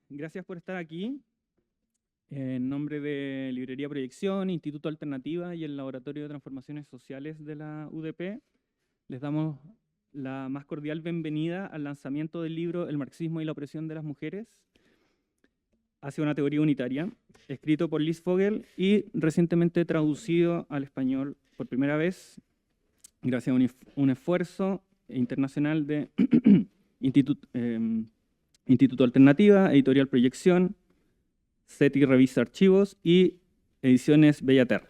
Gracias por estar aquí. En nombre de Librería Proyección, Instituto Alternativa y el Laboratorio de Transformaciones Sociales de la UDP, les damos la más cordial bienvenida al lanzamiento del libro El marxismo y la opresión de las mujeres hacia una teoría unitaria, escrito por Liz Fogel y recientemente traducido al español por primera vez, gracias a un esfuerzo internacional de Instituto Alternativa, Editorial Proyección, SETI Revista Archivos y Ediciones Bellaterra.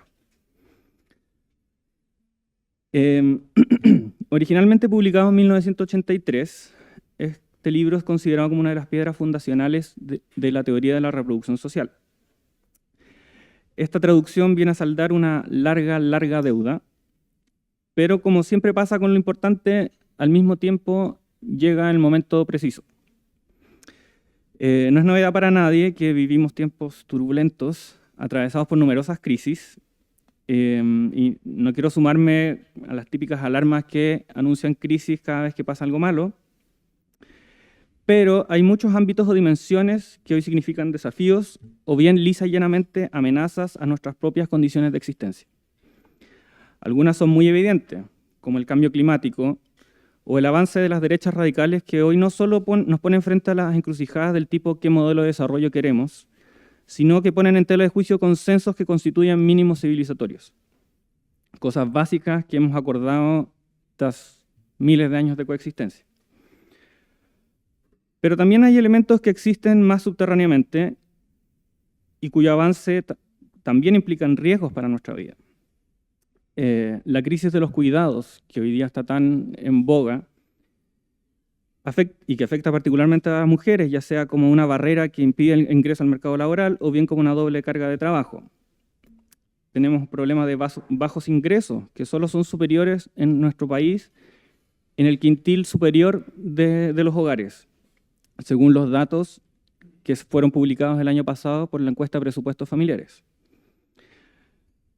Originalmente publicado en 1983, este libro es considerado como una de las piedras fundacionales de la teoría de la reproducción social. Esta traducción viene a saldar una larga deuda, pero como siempre pasa con lo importante, al mismo tiempo llega el momento preciso. No es novedad para nadie que vivimos tiempos turbulentos, atravesados por numerosas crisis, y no quiero sumarme a las típicas alarmas que anuncian crisis cada vez que pasa algo malo, pero hay muchos ámbitos o dimensiones que hoy significan desafíos o bien lisa y llanamente amenazas a nuestras propias condiciones de existencia. Algunas son muy evidentes, como el cambio climático, o el avance de las derechas radicales que hoy no solo nos ponen frente a las encrucijadas del tipo qué modelo de desarrollo queremos, sino que ponen en tela de juicio consensos que constituyen mínimos civilizatorios. Cosas básicas que hemos acordado tras miles de años de coexistencia. Pero también hay elementos que existen más subterráneamente y cuyo avance también implican riesgos para nuestra vida. La crisis de los cuidados, que hoy día está tan en boga, y que afecta particularmente a las mujeres, ya sea como una barrera que impide el ingreso al mercado laboral o bien como una doble carga de trabajo. Tenemos problemas de bajos ingresos, que solo son superiores en nuestro país en el quintil superior de los hogares, según los datos que fueron publicados el año pasado por la encuesta de presupuestos familiares.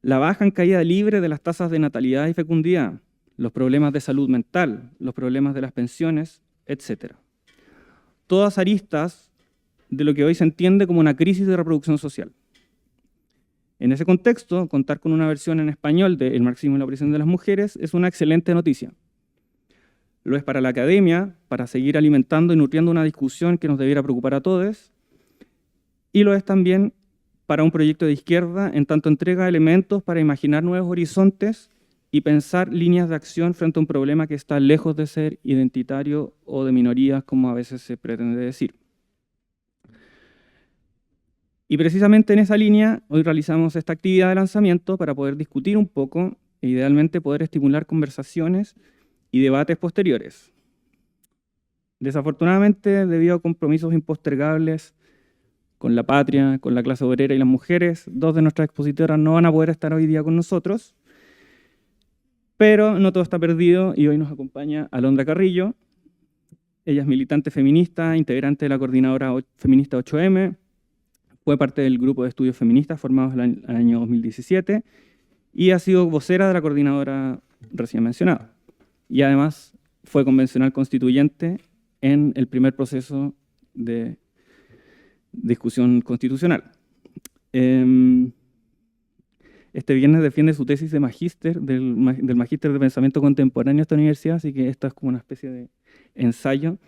La baja en caída libre de las tasas de natalidad y fecundidad, los problemas de salud mental, los problemas de las pensiones, etc. Todas aristas de lo que hoy se entiende como una crisis de reproducción social. En ese contexto, contar con una versión en español de El marxismo y la opresión de las mujeres es una excelente noticia. Lo es para la academia, para seguir alimentando y nutriendo una discusión que nos debiera preocupar a todos, y lo es también para un proyecto de izquierda, en tanto entrega elementos para imaginar nuevos horizontes y pensar líneas de acción frente a un problema que está lejos de ser identitario o de minorías, como a veces se pretende decir. Y precisamente en esa línea, hoy realizamos esta actividad de lanzamiento para poder discutir un poco e idealmente poder estimular conversaciones y debates posteriores. Desafortunadamente, debido a compromisos impostergables con la patria, con la clase obrera y las mujeres, dos de nuestras expositoras no van a poder estar hoy día con nosotros, pero no todo está perdido y hoy nos acompaña Alondra Carrillo. Ella es militante feminista, integrante de la coordinadora feminista 8M, fue parte del grupo de estudios feministas formados en el año 2017 y ha sido vocera de la coordinadora recién mencionada. Y además fue convencional constituyente en el primer proceso de discusión constitucional. Este viernes defiende su tesis de magíster, del magíster de pensamiento contemporáneo de esta universidad, así que esta es como una especie de ensayo,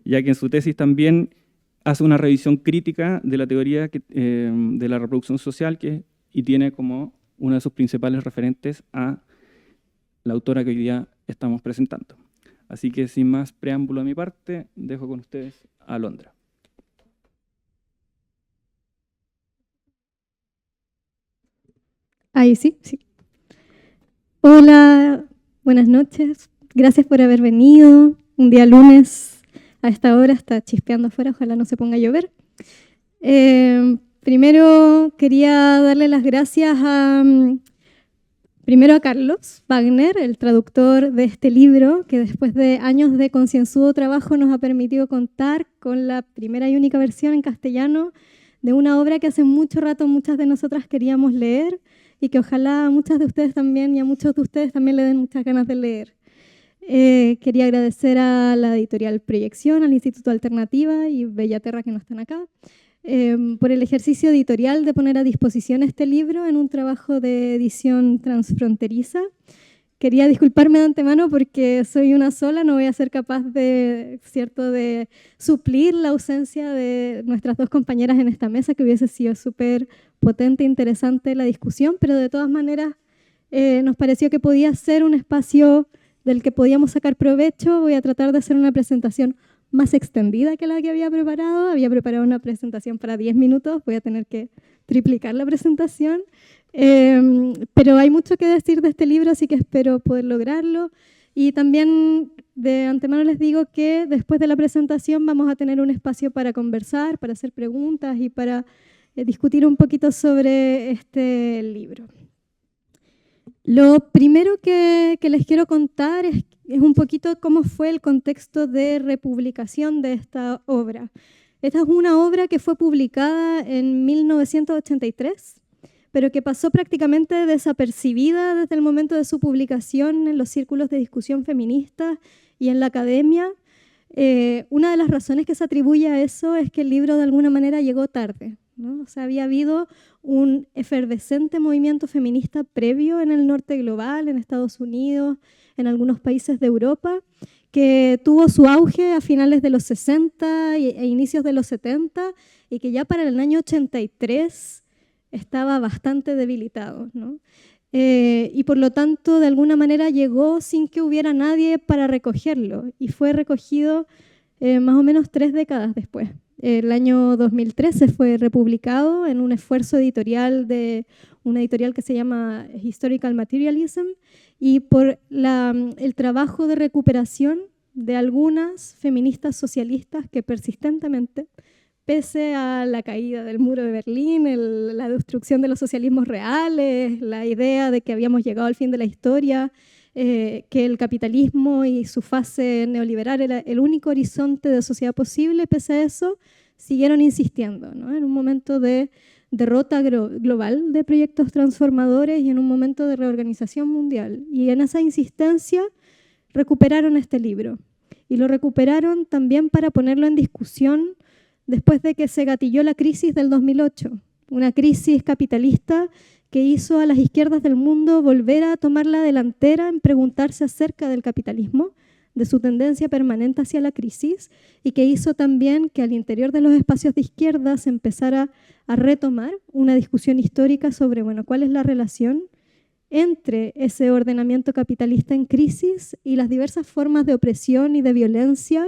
ya que en su tesis también hace una revisión crítica de la teoría de la reproducción social y tiene como uno de sus principales referentes a la autora que hoy día estamos presentando. Así que sin más preámbulo de mi parte, dejo con ustedes a Alondra. Ahí sí. Hola, buenas noches. Gracias por haber venido. Un día lunes a esta hora está chispeando afuera, ojalá no se ponga a llover. Primero quería darle las gracias primero a Carlos Wagner, el traductor de este libro, que después de años de concienzudo trabajo nos ha permitido contar con la primera y única versión en castellano de una obra que hace mucho rato muchas de nosotras queríamos leer y que ojalá a muchas de ustedes también y a muchos de ustedes también le den muchas ganas de leer. Quería agradecer a la editorial Proyección, al Instituto Alternativa y Bellaterra, que no están acá, por el ejercicio editorial de poner a disposición este libro en un trabajo de edición transfronteriza. Quería disculparme de antemano porque soy una sola, no voy a ser capaz de suplir la ausencia de nuestras dos compañeras en esta mesa, que hubiese sido súper potente e interesante la discusión, pero de todas maneras nos pareció que podía ser un espacio del que podíamos sacar provecho. Voy a tratar de hacer una presentación más extendida que la que había preparado. Había preparado una presentación para 10 minutos, voy a tener que triplicar la presentación. Pero hay mucho que decir de este libro, así que espero poder lograrlo. Y también de antemano les digo que después de la presentación vamos a tener un espacio para conversar, para hacer preguntas y para discutir un poquito sobre este libro. Lo primero que les quiero contar es un poquito cómo fue el contexto de republicación de esta obra. Esta es una obra que fue publicada en 1983, pero que pasó prácticamente desapercibida desde el momento de su publicación en los círculos de discusión feminista y en la academia. Una de las razones que se atribuye a eso es que el libro de alguna manera llegó tarde, ¿no? O sea, había habido un efervescente movimiento feminista previo en el norte global, en Estados Unidos, en algunos países de Europa, que tuvo su auge a finales de los 60 e inicios de los 70 y que ya para el año 83 estaba bastante debilitado, ¿no? Y por lo tanto, de alguna manera llegó sin que hubiera nadie para recogerlo, y fue recogido más o menos 3 décadas después. El año 2013 fue republicado en un esfuerzo editorial de una editorial que se llama Historical Materialism, y por el trabajo de recuperación de algunas feministas socialistas que persistentemente, pese a la caída del muro de Berlín, la destrucción de los socialismos reales, la idea de que habíamos llegado al fin de la historia, que el capitalismo y su fase neoliberal era el único horizonte de sociedad posible, pese a eso, siguieron insistiendo, ¿no? En un momento de derrota global de proyectos transformadores y en un momento de reorganización mundial. Y en esa insistencia recuperaron este libro. Y lo recuperaron también para ponerlo en discusión después de que se gatilló la crisis del 2008, una crisis capitalista que hizo a las izquierdas del mundo volver a tomar la delantera en preguntarse acerca del capitalismo, de su tendencia permanente hacia la crisis, y que hizo también que al interior de los espacios de izquierda se empezara a retomar una discusión histórica sobre, bueno, cuál es la relación entre ese ordenamiento capitalista en crisis y las diversas formas de opresión y de violencia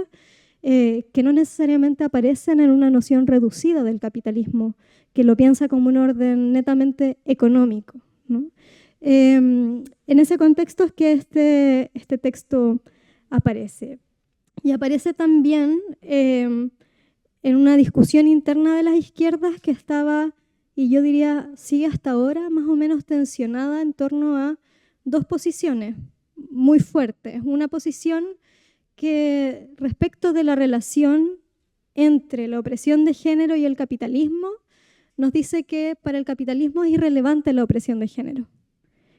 que no necesariamente aparecen en una noción reducida del capitalismo, que lo piensa como un orden netamente económico, ¿no? En ese contexto es que este texto aparece. Y aparece también en una discusión interna de las izquierdas que estaba, y yo diría, sigue hasta ahora, más o menos tensionada en torno a dos posiciones muy fuertes. Una posición que respecto de la relación entre la opresión de género y el capitalismo, nos dice que para el capitalismo es irrelevante la opresión de género,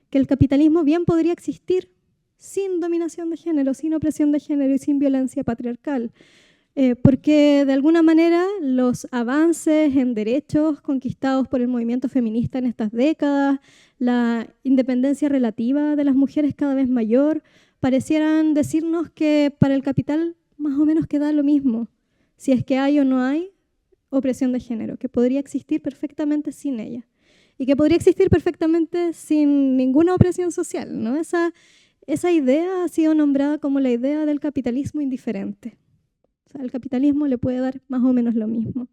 que el capitalismo bien podría existir sin dominación de género, sin opresión de género y sin violencia patriarcal, porque de alguna manera los avances en derechos conquistados por el movimiento feminista en estas décadas, la independencia relativa de las mujeres cada vez mayor, parecieran decirnos que para el capital más o menos queda lo mismo, si es que hay o no hay opresión de género, que podría existir perfectamente sin ella y que podría existir perfectamente sin ninguna opresión social, ¿no? Esa idea ha sido nombrada como la idea del capitalismo indiferente. O sea, el capitalismo le puede dar más o menos lo mismo.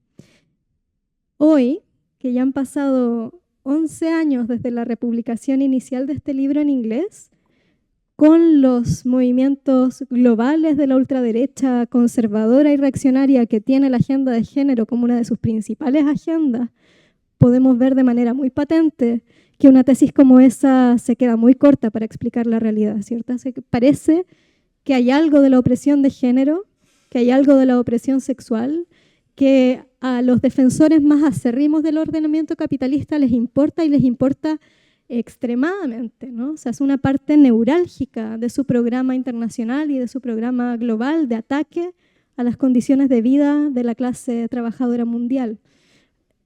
Hoy, que ya han pasado 11 años desde la republicación inicial de este libro en inglés, con los movimientos globales de la ultraderecha conservadora y reaccionaria que tiene la agenda de género como una de sus principales agendas, podemos ver de manera muy patente que una tesis como esa se queda muy corta para explicar la realidad, ¿cierto? Parece que hay algo de la opresión de género, que hay algo de la opresión sexual, que a los defensores más acérrimos del ordenamiento capitalista les importa, y les importa extremadamente, ¿no? O sea, es una parte neurálgica de su programa internacional y de su programa global de ataque a las condiciones de vida de la clase trabajadora mundial.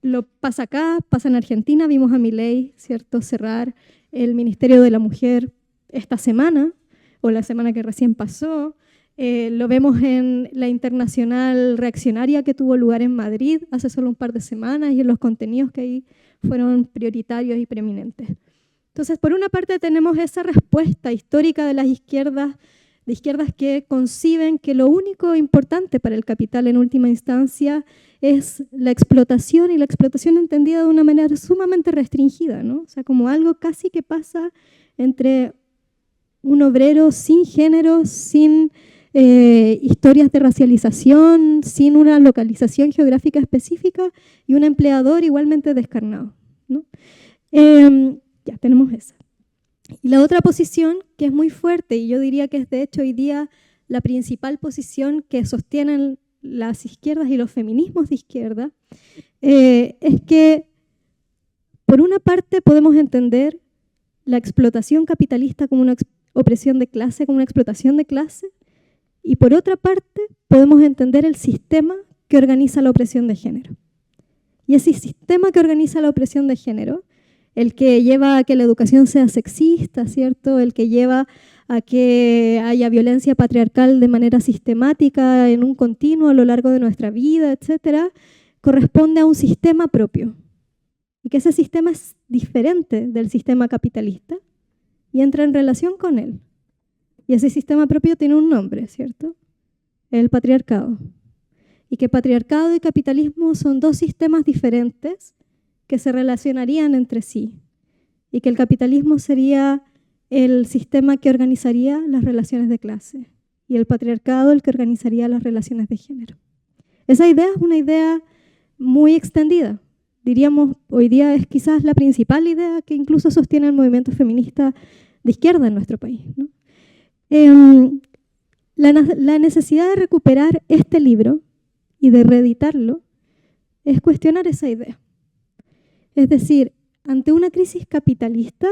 Lo pasa acá, pasa en Argentina, vimos a Milei, ¿cierto?, cerrar el Ministerio de la Mujer esta semana, o la semana que recién pasó. Lo vemos en la internacional reaccionaria que tuvo lugar en Madrid hace solo un par de semanas y en los contenidos que ahí fueron prioritarios y preeminentes. Entonces, por una parte tenemos esa respuesta histórica de las izquierdas que conciben que lo único importante para el capital en última instancia es la explotación, y la explotación entendida de una manera sumamente restringida, ¿no? O sea, como algo casi que pasa entre un obrero sin género, sin historias de racialización, sin una localización geográfica específica, y un empleador igualmente descarnado, ¿no? Ya tenemos esa. Y la otra posición, que es muy fuerte, y yo diría que es de hecho hoy día la principal posición que sostienen las izquierdas y los feminismos de izquierda, es que por una parte podemos entender la explotación capitalista como una opresión de clase, como una explotación de clase, y por otra parte podemos entender el sistema que organiza la opresión de género. Y ese sistema que organiza la opresión de género, el que lleva a que la educación sea sexista, ¿cierto?, el que lleva a que haya violencia patriarcal de manera sistemática en un continuo a lo largo de nuestra vida, etcétera, corresponde a un sistema propio. Y que ese sistema es diferente del sistema capitalista y entra en relación con él. Y ese sistema propio tiene un nombre, ¿cierto? El patriarcado. Y que patriarcado y capitalismo son dos sistemas diferentes que se relacionarían entre sí. Y que el capitalismo sería el sistema que organizaría las relaciones de clase y el patriarcado el que organizaría las relaciones de género. Esa idea es una idea muy extendida. Diríamos, hoy día es quizás la principal idea que incluso sostiene el movimiento feminista de izquierda en nuestro país, ¿no? La necesidad de recuperar este libro y de reeditarlo es cuestionar esa idea. Es decir, ante una crisis capitalista,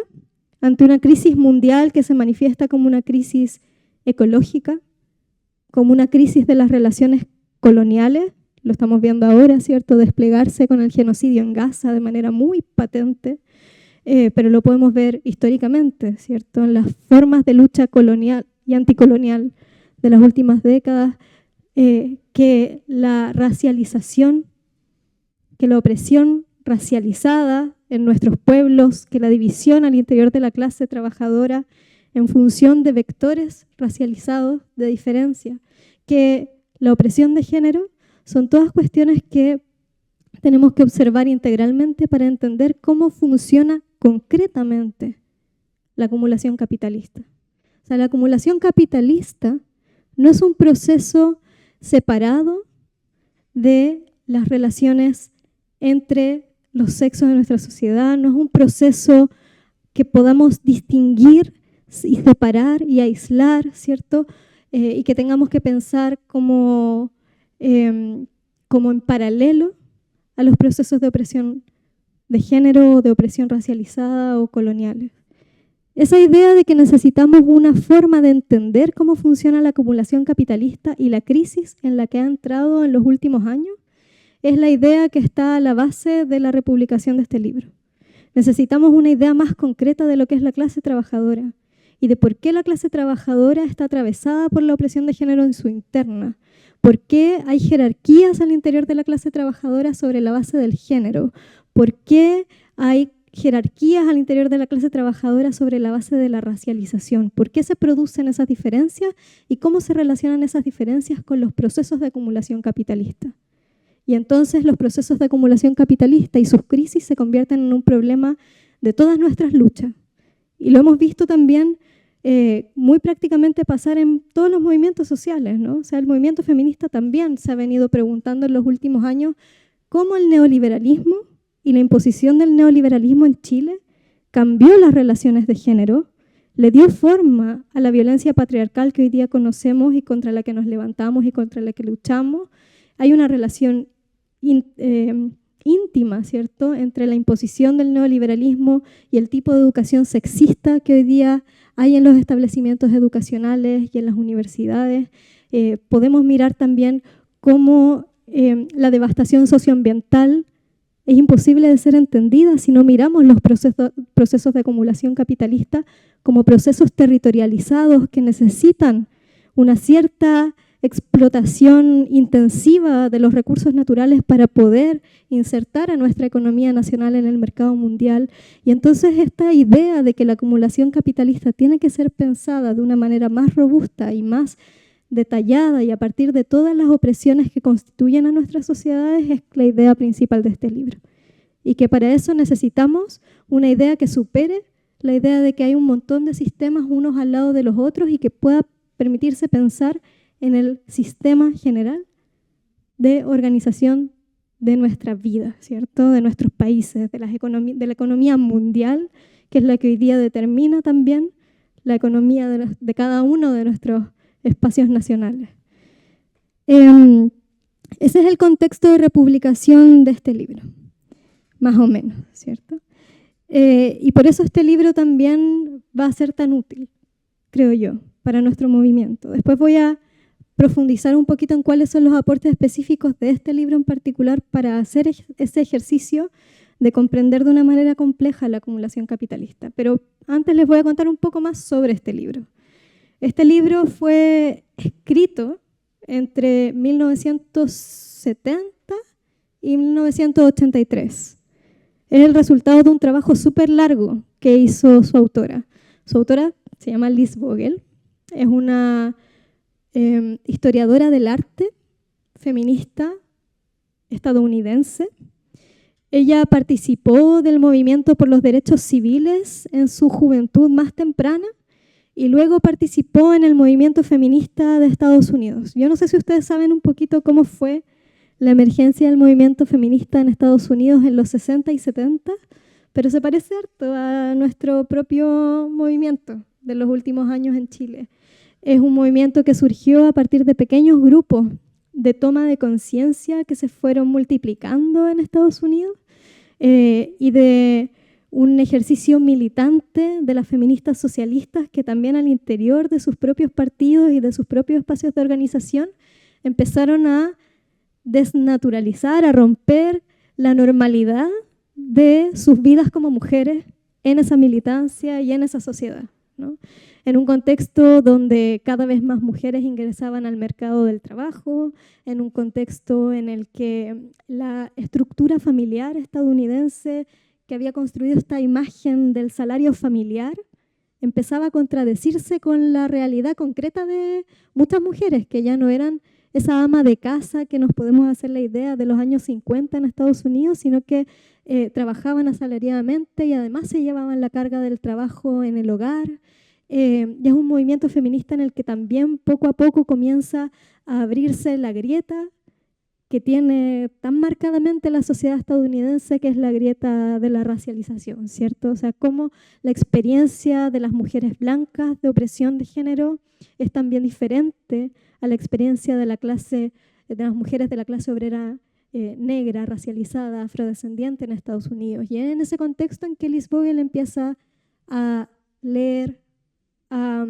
ante una crisis mundial que se manifiesta como una crisis ecológica, como una crisis de las relaciones coloniales, lo estamos viendo ahora, ¿cierto?, desplegarse con el genocidio en Gaza de manera muy patente, pero lo podemos ver históricamente, ¿cierto?, en las formas de lucha colonial y anticolonial de las últimas décadas, que la racialización, que la opresión racializada en nuestros pueblos, que la división al interior de la clase trabajadora en función de vectores racializados de diferencia, que la opresión de género, son todas cuestiones que tenemos que observar integralmente para entender cómo funciona concretamente la acumulación capitalista. O sea, la acumulación capitalista no es un proceso separado de las relaciones entre los sexos de nuestra sociedad, no es un proceso que podamos distinguir y separar y aislar, ¿cierto? Y que tengamos que pensar como en paralelo a los procesos de opresión de género, de opresión racializada o coloniales. Esa idea de que necesitamos una forma de entender cómo funciona la acumulación capitalista y la crisis en la que ha entrado en los últimos años es la idea que está a la base de la republicación de este libro. Necesitamos una idea más concreta de lo que es la clase trabajadora y de por qué la clase trabajadora está atravesada por la opresión de género en su interna. ¿Por qué hay jerarquías al interior de la clase trabajadora sobre la base del género? ¿Por qué hay jerarquías al interior de la clase trabajadora sobre la base de la racialización? ¿Por qué se producen esas diferencias y cómo se relacionan esas diferencias con los procesos de acumulación capitalista? Y entonces los procesos de acumulación capitalista y sus crisis se convierten en un problema de todas nuestras luchas. Y lo hemos visto también muy prácticamente pasar en todos los movimientos sociales, ¿no? O sea, el movimiento feminista también se ha venido preguntando en los últimos años cómo el neoliberalismo y la imposición del neoliberalismo en Chile cambió las relaciones de género, le dio forma a la violencia patriarcal que hoy día conocemos y contra la que nos levantamos y contra la que luchamos. Hay una relación íntima, ¿cierto?, entre la imposición del neoliberalismo y el tipo de educación sexista que hoy día hay en los establecimientos educacionales y en las universidades. Podemos mirar también cómo la devastación socioambiental es imposible de ser entendida si no miramos los procesos de acumulación capitalista como procesos territorializados que necesitan una cierta explotación intensiva de los recursos naturales para poder insertar a nuestra economía nacional en el mercado mundial. Y entonces esta idea de que la acumulación capitalista tiene que ser pensada de una manera más robusta y más detallada y a partir de todas las opresiones que constituyen a nuestras sociedades es la idea principal de este libro. Y que para eso necesitamos una idea que supere la idea de que hay un montón de sistemas unos al lado de los otros y que pueda permitirse pensar en el sistema general de organización de nuestra vida, ¿cierto?, de nuestros países, de la economía mundial, que es la que hoy día determina también la economía de cada uno de nuestros espacios nacionales. Ese es el contexto de republicación de este libro, más o menos, ¿cierto? Y por eso este libro también va a ser tan útil, creo yo, para nuestro movimiento. Después voy a profundizar un poquito en cuáles son los aportes específicos de este libro en particular para hacer ese ejercicio de comprender de una manera compleja la acumulación capitalista. Pero antes les voy a contar un poco más sobre este libro. Este libro fue escrito entre 1970 y 1983. Es el resultado de un trabajo súper largo que hizo su autora. Su autora se llama Liz Vogel, es una historiadora del arte, feminista, estadounidense. Ella participó del movimiento por los derechos civiles en su juventud más temprana y luego participó en el movimiento feminista de Estados Unidos. Yo no sé si ustedes saben un poquito cómo fue la emergencia del movimiento feminista en Estados Unidos en los 60 y 70, pero se parece harto a nuestro propio movimiento de los últimos años en Chile. Es un movimiento que surgió a partir de pequeños grupos de toma de conciencia que se fueron multiplicando en Estados Unidos y de un ejercicio militante de las feministas socialistas que también al interior de sus propios partidos y de sus propios espacios de organización empezaron a desnaturalizar, a romper la normalidad de sus vidas como mujeres en esa militancia y en esa sociedad, ¿no? En un contexto donde cada vez más mujeres ingresaban al mercado del trabajo, en un contexto en el que la estructura familiar estadounidense que había construido esta imagen del salario familiar empezaba a contradecirse con la realidad concreta de muchas mujeres que ya no eran esa ama de casa que nos podemos hacer la idea de los años 50 en Estados Unidos, sino que trabajaban asalariadamente y además se llevaban la carga del trabajo en el hogar. Y es un movimiento feminista en el que también poco a poco comienza a abrirse la grieta que tiene tan marcadamente la sociedad estadounidense, que es la grieta de la racialización, ¿cierto? O sea, cómo la experiencia de las mujeres blancas de opresión de género es también diferente a la experiencia de las mujeres de la clase obrera negra, racializada, afrodescendiente en Estados Unidos. Y es en ese contexto en que Liz Vogel empieza a leer a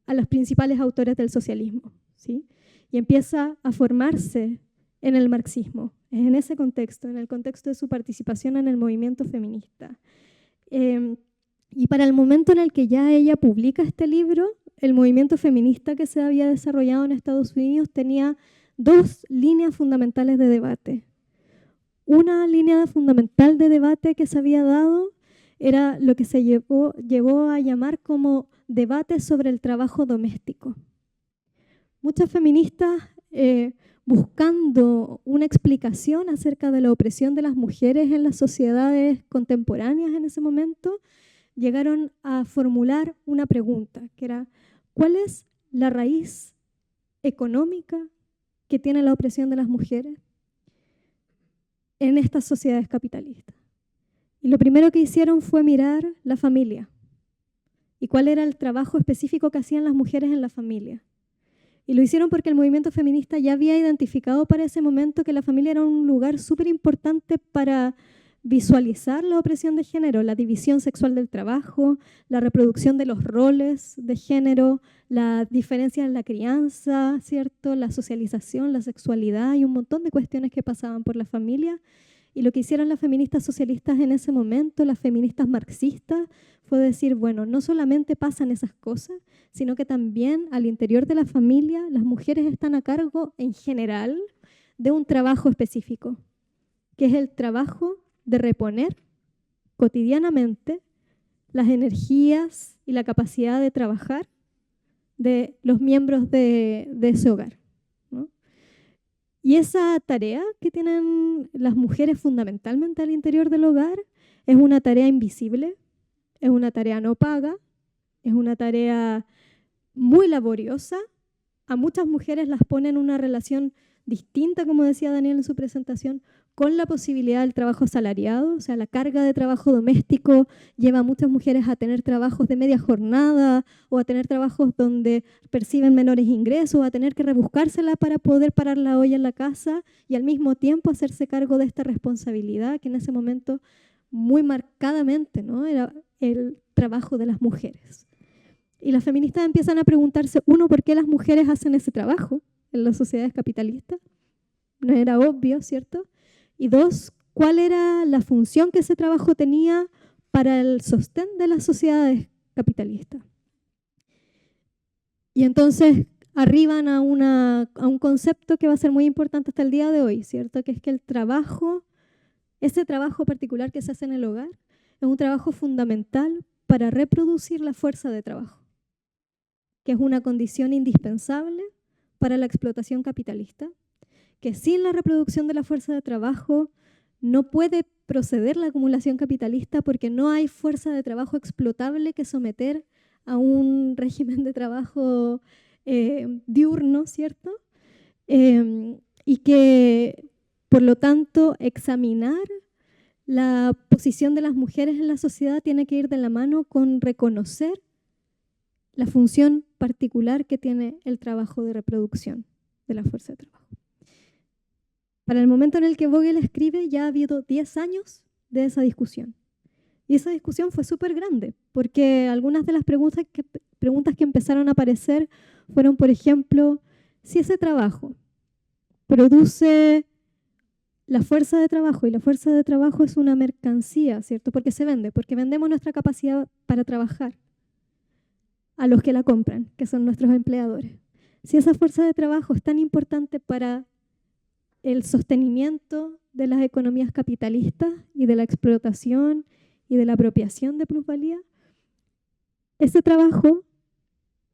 los principales autores del socialismo, ¿sí? Y empieza a formarse en el marxismo. Es en ese contexto, en el contexto de su participación en el movimiento feminista. Y para el momento en el que ya ella publica este libro, el movimiento feminista que se había desarrollado en Estados Unidos tenía dos líneas fundamentales de debate. Una línea fundamental de debate que se había dado era lo que se llegó a llamar como debate sobre el trabajo doméstico. Muchas feministas buscando una explicación acerca de la opresión de las mujeres en las sociedades contemporáneas en ese momento, llegaron a formular una pregunta, que era: ¿cuál es la raíz económica que tiene la opresión de las mujeres en estas sociedades capitalistas? Y lo primero que hicieron fue mirar la familia y cuál era el trabajo específico que hacían las mujeres en la familia. Y lo hicieron porque el movimiento feminista ya había identificado para ese momento que la familia era un lugar súper importante para visualizar la opresión de género, la división sexual del trabajo, la reproducción de los roles de género, la diferencia en la crianza, ¿cierto? La socialización, la sexualidad y un montón de cuestiones que pasaban por la familia. Y lo que hicieron las feministas socialistas en ese momento, las feministas marxistas, fue decir, bueno, no solamente pasan esas cosas, sino que también al interior de la familia las mujeres están a cargo en general de un trabajo específico, que es el trabajo de reponer cotidianamente las energías y la capacidad de trabajar de los miembros de ese hogar, ¿no? Y esa tarea que tienen las mujeres fundamentalmente al interior del hogar es una tarea invisible, es una tarea no paga, es una tarea muy laboriosa. A muchas mujeres las pone en una relación distinta, como decía Daniel en su presentación, con la posibilidad del trabajo asalariado, o sea, la carga de trabajo doméstico lleva a muchas mujeres a tener trabajos de media jornada o a tener trabajos donde perciben menores ingresos, a tener que rebuscársela para poder parar la olla en la casa y al mismo tiempo hacerse cargo de esta responsabilidad que en ese momento muy marcadamente, ¿no?, era el trabajo de las mujeres. Y las feministas empiezan a preguntarse, uno, ¿por qué las mujeres hacen ese trabajo en las sociedades capitalistas? No era obvio, ¿cierto? Y dos, ¿cuál era la función que ese trabajo tenía para el sostén de las sociedades capitalistas? Y entonces arriban a un concepto que va a ser muy importante hasta el día de hoy, ¿cierto? Que es que el trabajo, ese trabajo particular que se hace en el hogar, es un trabajo fundamental para reproducir la fuerza de trabajo, que es una condición indispensable para la explotación capitalista, que sin la reproducción de la fuerza de trabajo no puede proceder la acumulación capitalista porque no hay fuerza de trabajo explotable que someter a un régimen de trabajo diurno, ¿cierto? Y que, por lo tanto, examinar la posición de las mujeres en la sociedad tiene que ir de la mano con reconocer la función particular que tiene el trabajo de reproducción de la fuerza de trabajo. Para el momento en el que Vogel escribe, ya ha habido 10 años de esa discusión. Y esa discusión fue súper grande, porque algunas de las preguntas que empezaron a aparecer fueron, por ejemplo, si ese trabajo produce la fuerza de trabajo, y la fuerza de trabajo es una mercancía, ¿cierto? Porque se vende, porque vendemos nuestra capacidad para trabajar a los que la compran, que son nuestros empleadores. Si esa fuerza de trabajo es tan importante para el sostenimiento de las economías capitalistas y de la explotación y de la apropiación de plusvalía, ese trabajo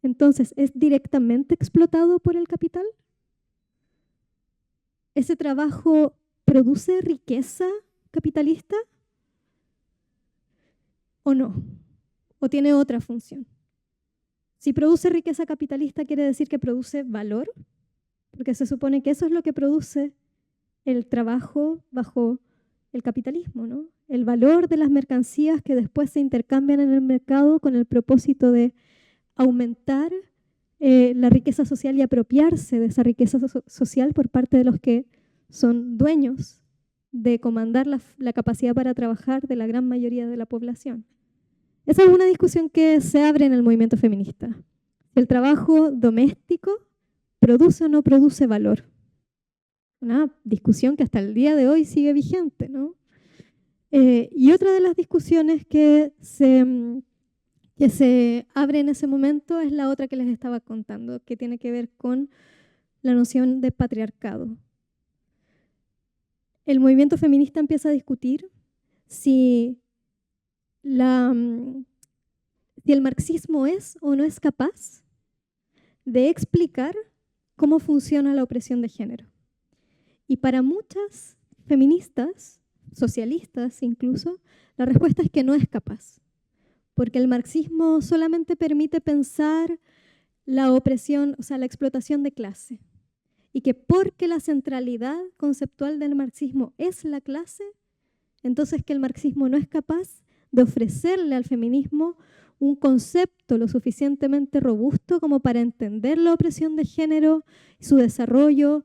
entonces es directamente explotado por el capital. ¿Ese trabajo produce riqueza capitalista o no? ¿O tiene otra función? Si produce riqueza capitalista, ¿quiere decir que produce valor? Porque se supone que eso es lo que produce el trabajo bajo el capitalismo, ¿no? El valor de las mercancías que después se intercambian en el mercado con el propósito de aumentar la riqueza social y apropiarse de esa riqueza social por parte de los que son dueños de comandar la capacidad para trabajar de la gran mayoría de la población. Esa es una discusión que se abre en el movimiento feminista. ¿El trabajo doméstico produce o no produce valor? Una discusión que hasta el día de hoy sigue vigente, ¿no? Y otra de las discusiones que se abre en ese momento es la otra que les estaba contando, que tiene que ver con la noción de patriarcado. El movimiento feminista empieza a discutir si el marxismo es o no es capaz de explicar cómo funciona la opresión de género. Y para muchas feministas, socialistas incluso, la respuesta es que no es capaz, porque el marxismo solamente permite pensar la opresión, o sea, la explotación de clase, y que porque la centralidad conceptual del marxismo es la clase, entonces que el marxismo no es capaz de ofrecerle al feminismo un concepto lo suficientemente robusto como para entender la opresión de género, su desarrollo,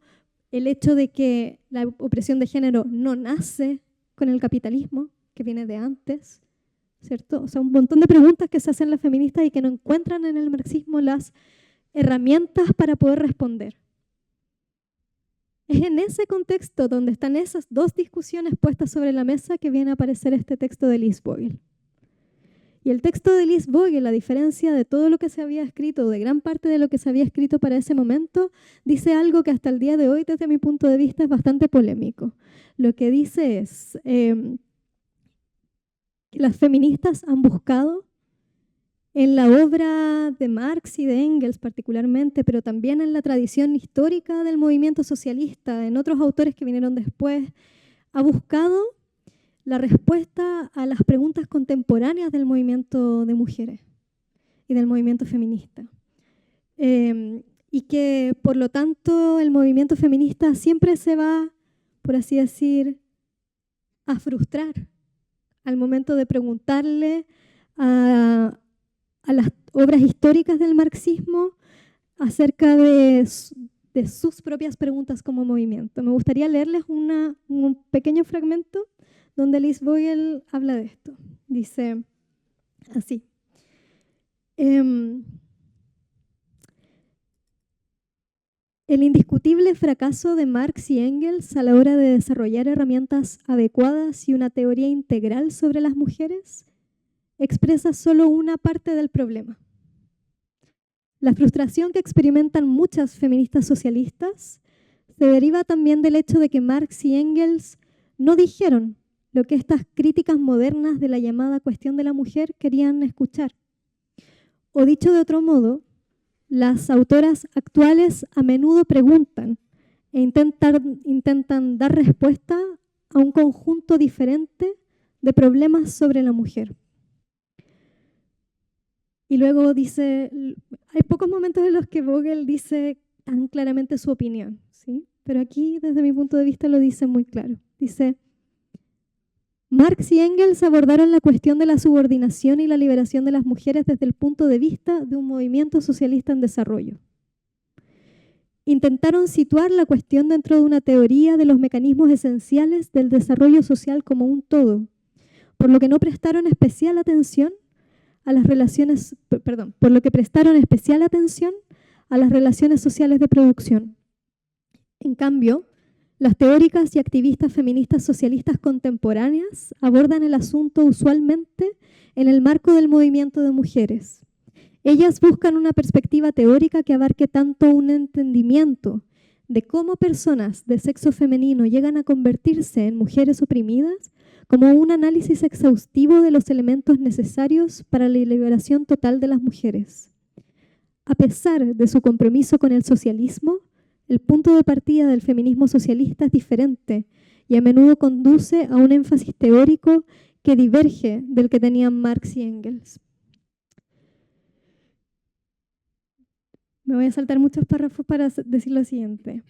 el hecho de que la opresión de género no nace con el capitalismo, que viene de antes, ¿cierto? O sea, un montón de preguntas que se hacen las feministas y que no encuentran en el marxismo las herramientas para poder responder. Es en ese contexto donde están esas dos discusiones puestas sobre la mesa que viene a aparecer este texto de Lise Vogel. Y el texto de Lise Vogel, a diferencia de todo lo que se había escrito, de gran parte de lo que se había escrito para ese momento, dice algo que hasta el día de hoy, desde mi punto de vista, es bastante polémico. Lo que dice es que las feministas han buscado en la obra de Marx y de Engels particularmente, pero también en la tradición histórica del movimiento socialista, en otros autores que vinieron después, ha buscado la respuesta a las preguntas contemporáneas del movimiento de mujeres y del movimiento feminista. Y que, por lo tanto, el movimiento feminista siempre se va, por así decir, a frustrar al momento de preguntarle a las obras históricas del marxismo acerca de sus propias preguntas como movimiento. Me gustaría leerles un pequeño fragmento donde Lise Vogel habla de esto. Dice así. El indiscutible fracaso de Marx y Engels a la hora de desarrollar herramientas adecuadas y una teoría integral sobre las mujeres expresa solo una parte del problema. La frustración que experimentan muchas feministas socialistas se deriva también del hecho de que Marx y Engels no dijeron lo que estas críticas modernas de la llamada cuestión de la mujer querían escuchar. O dicho de otro modo, las autoras actuales a menudo preguntan e intentan dar respuesta a un conjunto diferente de problemas sobre la mujer. Y luego dice, hay pocos momentos en los que Vogel dice tan claramente su opinión, ¿sí? Pero aquí, desde mi punto de vista, lo dice muy claro. Dice, Marx y Engels abordaron la cuestión de la subordinación y la liberación de las mujeres desde el punto de vista de un movimiento socialista en desarrollo. Intentaron situar la cuestión dentro de una teoría de los mecanismos esenciales del desarrollo social como un todo, por lo que no prestaron especial atención a las relaciones, por lo que prestaron especial atención a las relaciones sociales de producción. En cambio, las teóricas y activistas feministas socialistas contemporáneas abordan el asunto usualmente en el marco del movimiento de mujeres. Ellas buscan una perspectiva teórica que abarque tanto un entendimiento de cómo personas de sexo femenino llegan a convertirse en mujeres oprimidas, como un análisis exhaustivo de los elementos necesarios para la liberación total de las mujeres. A pesar de su compromiso con el socialismo, el punto de partida del feminismo socialista es diferente y a menudo conduce a un énfasis teórico que diverge del que tenían Marx y Engels. Me voy a saltar muchos párrafos para decir lo siguiente.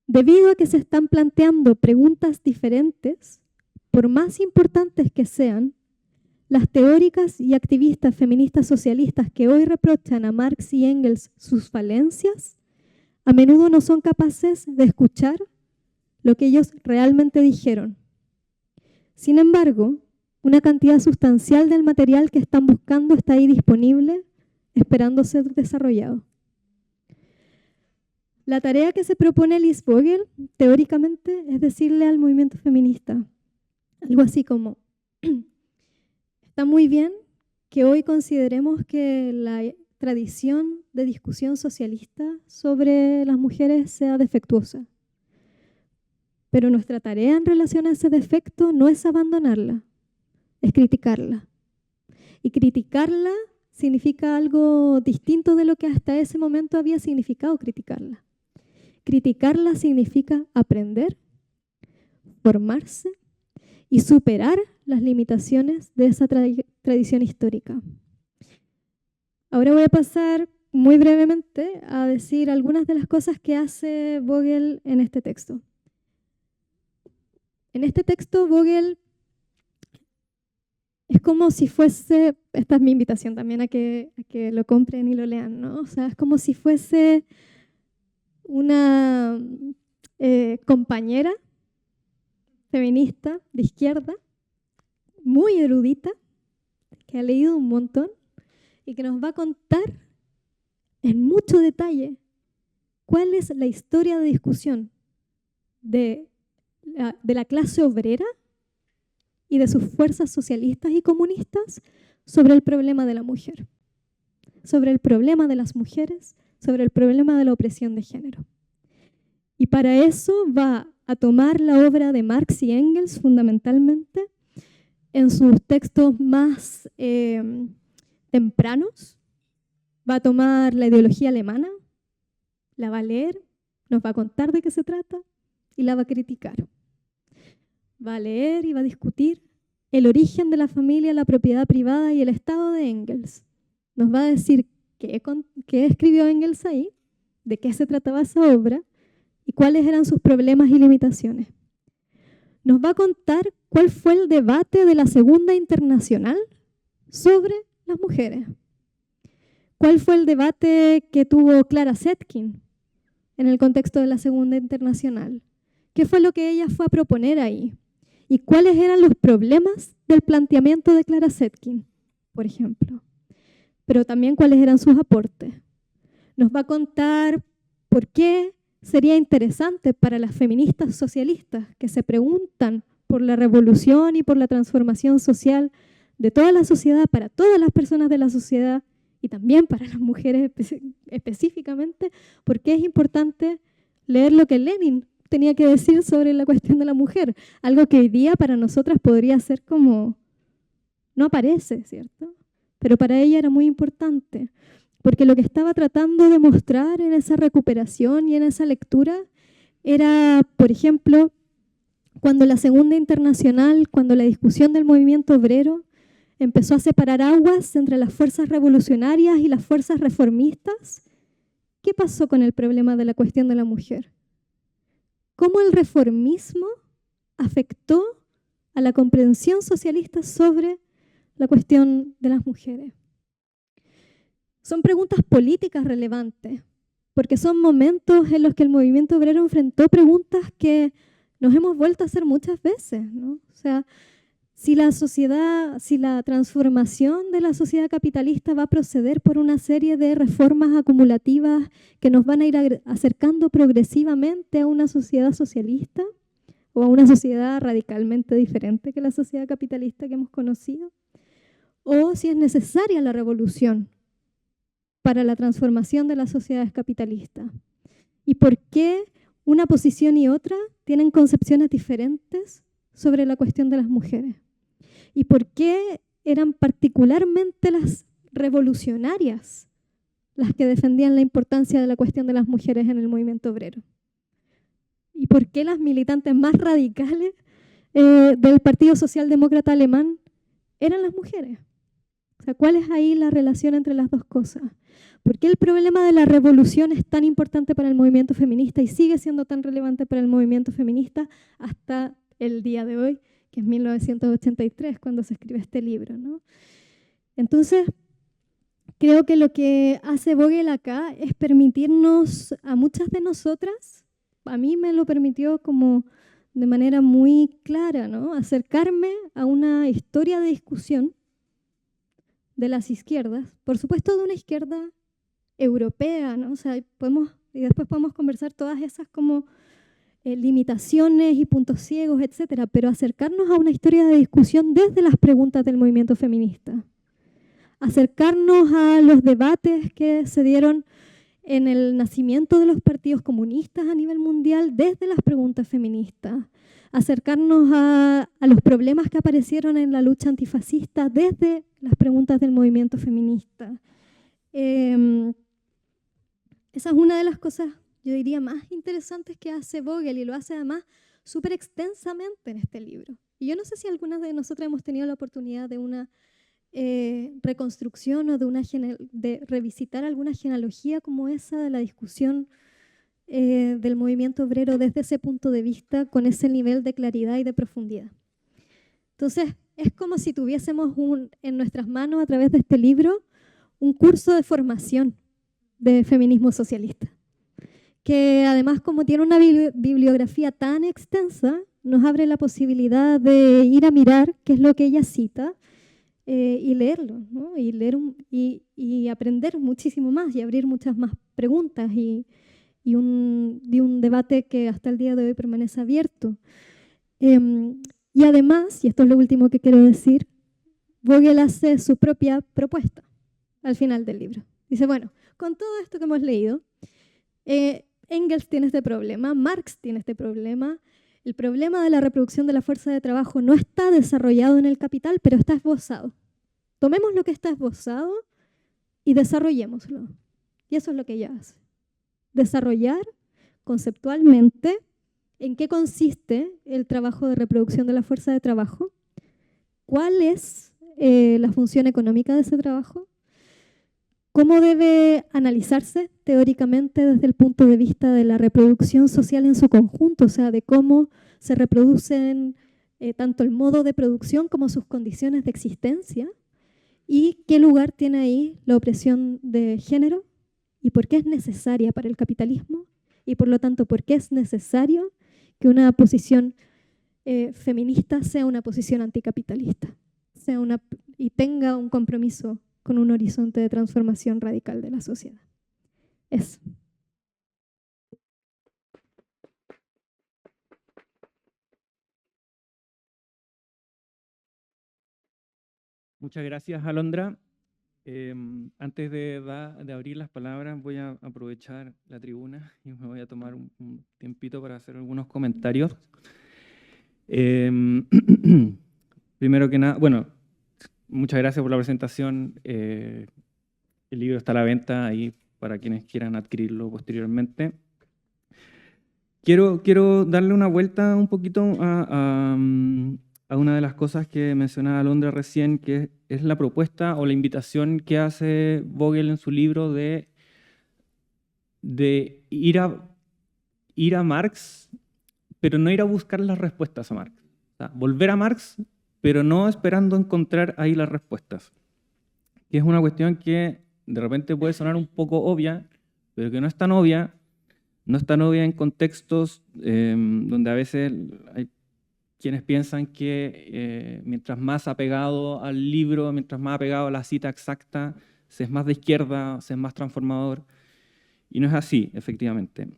Debido a que se están planteando preguntas diferentes, por más importantes que sean, las teóricas y activistas feministas socialistas que hoy reprochan a Marx y Engels sus falencias, a menudo no son capaces de escuchar lo que ellos realmente dijeron. Sin embargo, una cantidad sustancial del material que están buscando está ahí disponible, esperando ser desarrollado. La tarea que se propone Lise Vogel, teóricamente, es decirle al movimiento feminista algo así como, está muy bien que hoy consideremos que la tradición de discusión socialista sobre las mujeres sea defectuosa. Pero nuestra tarea en relación a ese defecto no es abandonarla, es criticarla. Y criticarla significa algo distinto de lo que hasta ese momento había significado criticarla. Criticarla significa aprender, formarse y superar las limitaciones de esa tradición histórica. Ahora voy a pasar muy brevemente a decir algunas de las cosas que hace Vogel en este texto. En este texto, Vogel es como si fuese, esta es mi invitación también a que lo compren y lo lean, ¿no? O sea, es como si fuese una compañera feminista de izquierda, muy erudita, que ha leído un montón y que nos va a contar en mucho detalle cuál es la historia de discusión de la clase obrera y de sus fuerzas socialistas y comunistas sobre el problema de la mujer, sobre el problema de las mujeres, sobre el problema de la opresión de género. Y para eso va a tomar la obra de Marx y Engels fundamentalmente en sus textos más tempranos. Va a tomar la ideología alemana, la va a leer, nos va a contar de qué se trata y la va a criticar. Va a leer y va a discutir el origen de la familia, la propiedad privada y el Estado de Engels. Nos va a decir qué escribió Engels ahí, de qué se trataba esa obra y cuáles eran sus problemas y limitaciones. Nos va a contar cuál fue el debate de la Segunda Internacional sobre las mujeres. ¿Cuál fue el debate que tuvo Clara Zetkin en el contexto de la Segunda Internacional? ¿Qué fue lo que ella fue a proponer ahí? ¿Y cuáles eran los problemas del planteamiento de Clara Zetkin, por ejemplo? Pero también cuáles eran sus aportes. Nos va a contar por qué sería interesante para las feministas socialistas que se preguntan por la revolución y por la transformación social de toda la sociedad, para todas las personas de la sociedad y también para las mujeres específicamente, por qué es importante leer lo que Lenin tenía que decir sobre la cuestión de la mujer, algo que hoy día para nosotras podría ser como, no aparece, ¿cierto? Pero para ella era muy importante, porque lo que estaba tratando de mostrar en esa recuperación y en esa lectura era, por ejemplo, cuando la Segunda Internacional, cuando la discusión del movimiento obrero empezó a separar aguas entre las fuerzas revolucionarias y las fuerzas reformistas, ¿qué pasó con el problema de la cuestión de la mujer? ¿Cómo el reformismo afectó a la comprensión socialista sobre la cuestión de las mujeres? Son preguntas políticas relevantes, porque son momentos en los que el movimiento obrero enfrentó preguntas que nos hemos vuelto a hacer muchas veces, ¿no? O sea, si la transformación de la sociedad capitalista va a proceder por una serie de reformas acumulativas que nos van a ir acercando progresivamente a una sociedad socialista o a una sociedad radicalmente diferente que la sociedad capitalista que hemos conocido, o si es necesaria la revolución para la transformación de las sociedades capitalistas. ¿Y por qué una posición y otra tienen concepciones diferentes sobre la cuestión de las mujeres? ¿Y por qué eran particularmente las revolucionarias las que defendían la importancia de la cuestión de las mujeres en el movimiento obrero? ¿Y por qué las militantes más radicales del Partido Socialdemócrata Alemán eran las mujeres? O sea, ¿cuál es ahí la relación entre las dos cosas? ¿Por qué el problema de la revolución es tan importante para el movimiento feminista y sigue siendo tan relevante para el movimiento feminista hasta el día de hoy, que es 1983, cuando se escribe este libro, ¿no? Entonces, creo que lo que hace Vogel acá es permitirnos a muchas de nosotras, a mí me lo permitió como de manera muy clara, ¿no? Acercarme a una historia de discusión de las izquierdas, por supuesto de una izquierda europea, ¿no? O sea, y después podemos conversar todas esas como limitaciones y puntos ciegos, etcétera, pero acercarnos a una historia de discusión desde las preguntas del movimiento feminista. Acercarnos a los debates que se dieron en el nacimiento de los partidos comunistas a nivel mundial desde las preguntas feministas. Acercarnos a los problemas que aparecieron en la lucha antifascista desde las preguntas del movimiento feminista. Esa es una de las cosas, yo diría, más interesantes que hace Vogel, y lo hace además súper extensamente en este libro. Y yo no sé si algunas de nosotras hemos tenido la oportunidad de una reconstrucción o de revisitar alguna genealogía como esa de la discusión del movimiento obrero desde ese punto de vista, con ese nivel de claridad y de profundidad. Entonces, es como si tuviésemos en nuestras manos, a través de este libro, un curso de formación de feminismo socialista, que además, como tiene una bibliografía tan extensa, nos abre la posibilidad de ir a mirar qué es lo que ella cita y leerlo, ¿no? Y aprender muchísimo más y abrir muchas más preguntas y un debate que hasta el día de hoy permanece abierto. Y además, y esto es lo último que quiero decir, Vogel hace su propia propuesta al final del libro. Dice, bueno, con todo esto que hemos leído, Engels tiene este problema, Marx tiene este problema, el problema de la reproducción de la fuerza de trabajo no está desarrollado en el Capital, pero está esbozado. Tomemos lo que está esbozado y desarrollémoslo. Y eso es lo que ella hace. Desarrollar conceptualmente en qué consiste el trabajo de reproducción de la fuerza de trabajo, cuál es la función económica de ese trabajo, cómo debe analizarse teóricamente desde el punto de vista de la reproducción social en su conjunto, o sea, de cómo se reproducen tanto el modo de producción como sus condiciones de existencia, y qué lugar tiene ahí la opresión de género y por qué es necesaria para el capitalismo y por lo tanto por qué es necesario que una posición feminista sea una posición anticapitalista y tenga un compromiso con un horizonte de transformación radical de la sociedad. Eso. Muchas gracias, Alondra. Antes de abrir las palabras, voy a aprovechar la tribuna y me voy a tomar un tiempito para hacer algunos comentarios. Primero que nada, bueno, muchas gracias por la presentación. El libro está a la venta ahí para quienes quieran adquirirlo posteriormente. Quiero darle una vuelta un poquito a una de las cosas que mencionaba Alondra recién, que es la propuesta o la invitación que hace Vogel en su libro de ir a Marx, pero no ir a buscar las respuestas a Marx. O sea, volver a Marx, pero no esperando encontrar ahí las respuestas. Que es una cuestión que de repente puede sonar un poco obvia, pero que no es tan obvia. No es tan obvia en contextos donde a veces hay quienes piensan que mientras más apegado al libro, mientras más apegado a la cita exacta, se es más de izquierda, se es más transformador. Y no es así, efectivamente.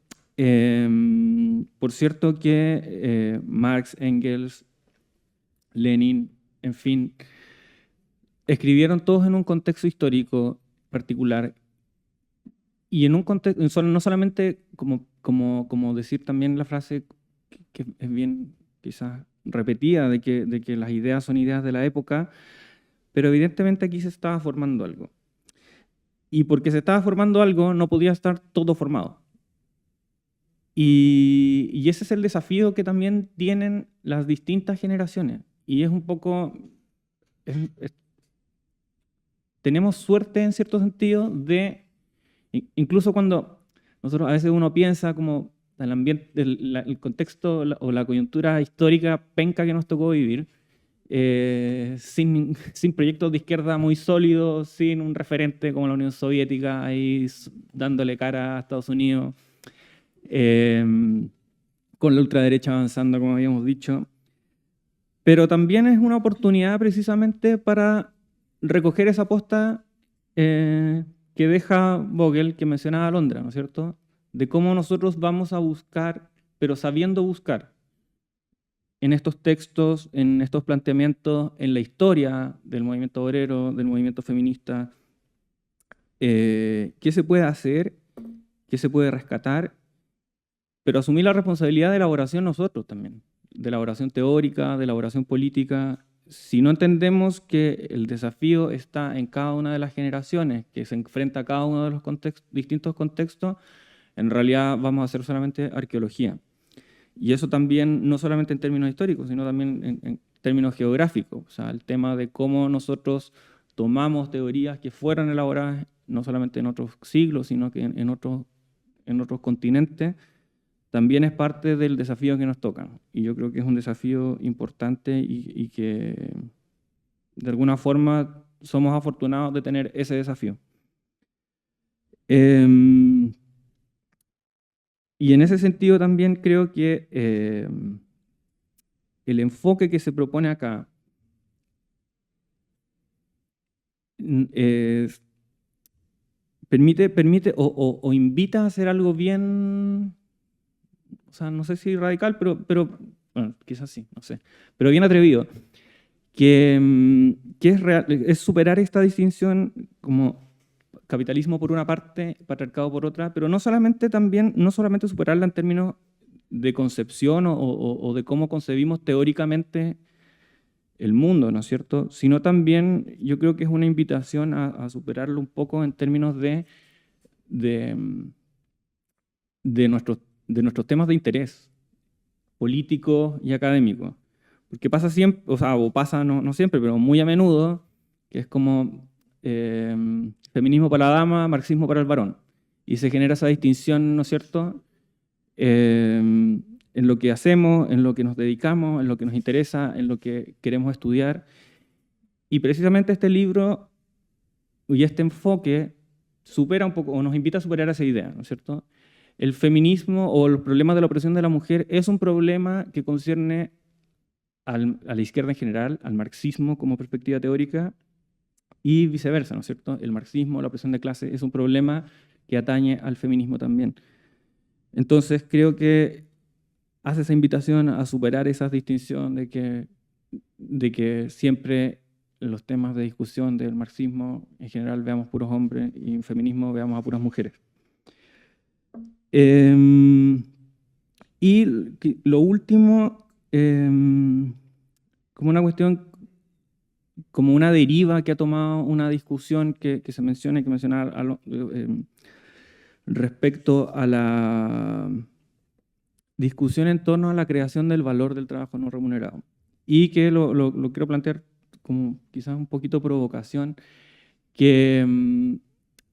Por cierto que Marx, Engels, Lenin, en fin, escribieron todos en un contexto histórico particular y en un contexto, no solamente como decir también la frase que es bien quizás repetida de que las ideas son ideas de la época, pero evidentemente aquí se estaba formando algo. Y porque se estaba formando algo, no podía estar todo formado. Y ese es el desafío que también tienen las distintas generaciones. Y es un poco... tenemos suerte en cierto sentido de... Incluso cuando nosotros a veces uno piensa como el ambiente, el contexto o la coyuntura histórica penca que nos tocó vivir, sin proyectos de izquierda muy sólidos, sin un referente como la Unión Soviética ahí dándole cara a Estados Unidos, con la ultraderecha avanzando, como habíamos dicho. Pero también es una oportunidad precisamente para recoger esa posta que deja Vogel, que mencionaba Alondra, ¿no es cierto?, de cómo nosotros vamos a buscar, pero sabiendo buscar, en estos textos, en estos planteamientos, en la historia del movimiento obrero, del movimiento feminista, qué se puede hacer, qué se puede rescatar, pero asumir la responsabilidad de elaboración nosotros también, de elaboración teórica, de elaboración política. Si no entendemos que el desafío está en cada una de las generaciones, que se enfrenta a cada uno de los distintos contextos, en realidad vamos a hacer solamente arqueología. Y eso también, no solamente en términos históricos, sino también en términos geográficos. O sea, el tema de cómo nosotros tomamos teorías que fueron elaboradas no solamente en otros siglos, sino que en otros continentes, también es parte del desafío que nos toca. Y yo creo que es un desafío importante y que de alguna forma somos afortunados de tener ese desafío. Y en ese sentido también creo que el enfoque que se propone acá permite o invita a hacer algo bien, o sea, no sé si radical, pero bueno, quizás sí, no sé, pero bien atrevido, que es superar esta distinción como capitalismo por una parte, patriarcado por otra, pero no solamente superarla en términos de concepción o de cómo concebimos teóricamente el mundo, ¿no es cierto? Sino también yo creo que es una invitación a superarlo un poco en términos de, de nuestros temas de interés político y académico. Porque pasa siempre, o pasa no siempre, pero muy a menudo, que es como feminismo para la dama, marxismo para el varón. Y se genera esa distinción, ¿no es cierto?, en lo que hacemos, en lo que nos dedicamos, en lo que nos interesa, en lo que queremos estudiar. Y precisamente este libro y este enfoque supera un poco, o nos invita a superar esa idea, ¿no es cierto? El feminismo o los problemas de la opresión de la mujer es un problema que concierne a la izquierda en general, al marxismo como perspectiva teórica, y viceversa, ¿no es cierto? El marxismo, la opresión de clase, es un problema que atañe al feminismo también. Entonces creo que hace esa invitación a superar esa distinción de que siempre en los temas de discusión del marxismo en general veamos puros hombres y en feminismo veamos a puras mujeres. Y lo último, como una cuestión, como una deriva que ha tomado una discusión que se menciona y que mencionaba respecto a la discusión en torno a la creación del valor del trabajo no remunerado. Y que lo quiero plantear como quizás un poquito provocación, que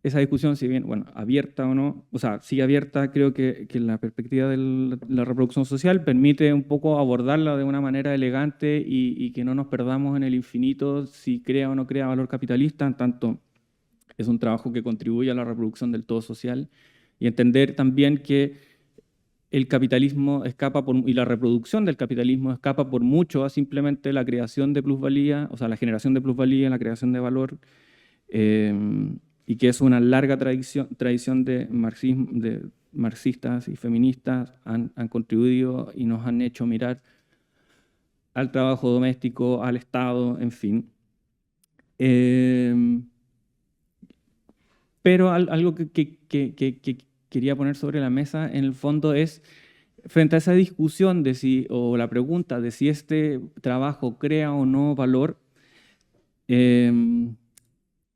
esa discusión, si bien, bueno, abierta o no, o sea, sigue abierta, creo que la perspectiva de la reproducción social permite un poco abordarla de una manera elegante y que no nos perdamos en el infinito si crea o no crea valor capitalista, en tanto es un trabajo que contribuye a la reproducción del todo social, y entender también que el capitalismo escapa y la reproducción del capitalismo escapa por mucho a simplemente la creación de plusvalía, o sea, la generación de plusvalía, la creación de valor, y que es una larga tradición de marxistas y feministas han contribuido y nos han hecho mirar al trabajo doméstico, al Estado, en fin. Pero algo que quería poner sobre la mesa, en el fondo, es frente a esa discusión o la pregunta de si este trabajo crea o no valor,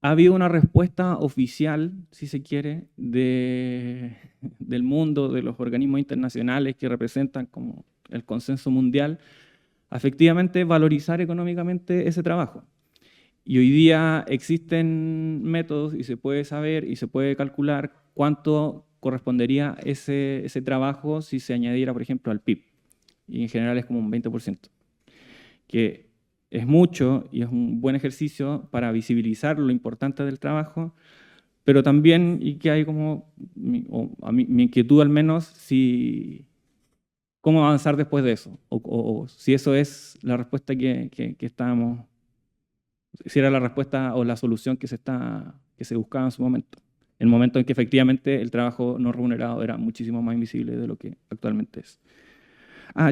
ha habido una respuesta oficial, si se quiere, del mundo, de los organismos internacionales que representan como el consenso mundial, a efectivamente valorizar económicamente ese trabajo. Y hoy día existen métodos y se puede saber y se puede calcular cuánto correspondería ese trabajo si se añadiera, por ejemplo, al PIB. Y en general es como un 20%, que es mucho y es un buen ejercicio para visibilizar lo importante del trabajo, pero también, y que hay como, mi inquietud al menos, cómo avanzar después de eso, o si eso es la respuesta que estábamos, si era la respuesta o la solución que se buscaba en su momento. El momento en que efectivamente el trabajo no remunerado era muchísimo más invisible de lo que actualmente es.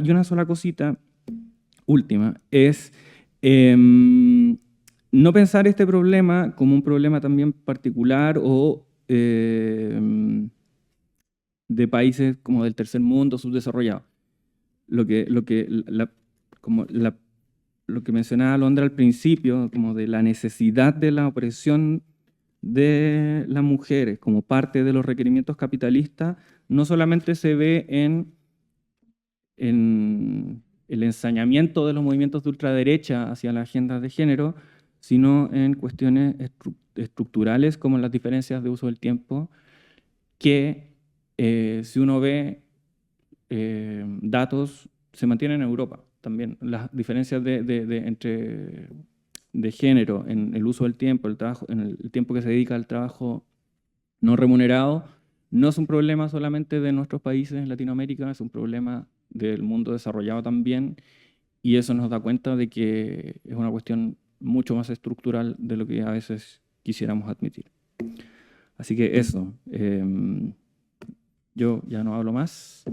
Y una sola cosita, última, es no pensar este problema como un problema también particular o de países como del tercer mundo, subdesarrollados. Lo que mencionaba Londra al principio, como de la necesidad de la opresión de las mujeres como parte de los requerimientos capitalistas, no solamente se ve en el ensañamiento de los movimientos de ultraderecha hacia la agenda de género, sino en cuestiones estructurales como las diferencias de uso del tiempo, que si uno ve datos, se mantienen en Europa también. Las diferencias entre de género en el uso del tiempo, el trabajo, en el tiempo que se dedica al trabajo no remunerado, no es un problema solamente de nuestros países en Latinoamérica, es un problema del mundo desarrollado también, y eso nos da cuenta de que es una cuestión mucho más estructural de lo que a veces quisiéramos admitir. Así que eso, yo ya no hablo más.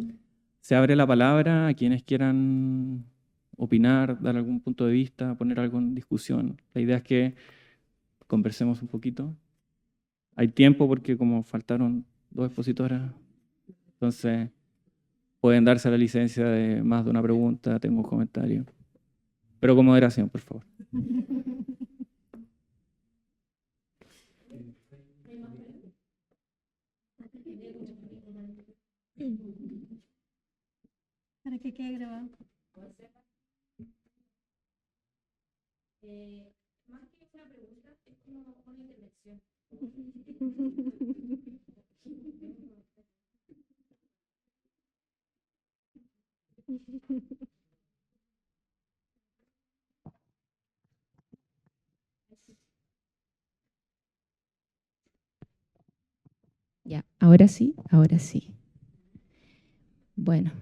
Se abre la palabra a quienes quieran opinar, dar algún punto de vista, poner algo en discusión. La idea es que conversemos un poquito. Hay tiempo porque como faltaron 2 expositoras, entonces pueden darse la licencia de más de una pregunta, tengo un comentario. Pero con moderación, por favor. Para que quede grabado. Más que una pregunta, es como una intervención. Ya, ahora sí, ahora sí. Bueno,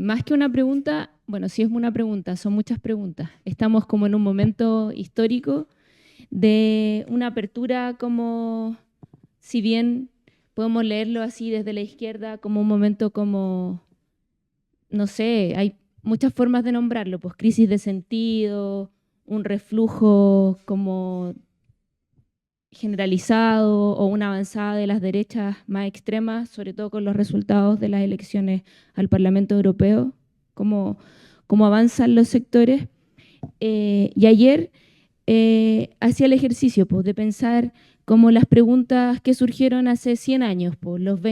más que una pregunta, bueno, sí es una pregunta, son muchas preguntas. Estamos como en un momento histórico de una apertura como, si bien podemos leerlo así desde la izquierda, como un momento como, no sé, hay muchas formas de nombrarlo, pues crisis de sentido, un reflujo como generalizado o una avanzada de las derechas más extremas, sobre todo con los resultados de las elecciones al Parlamento Europeo, cómo avanzan los sectores. Y ayer hacía el ejercicio pues, de pensar como las preguntas que surgieron hace 100 años, pues, los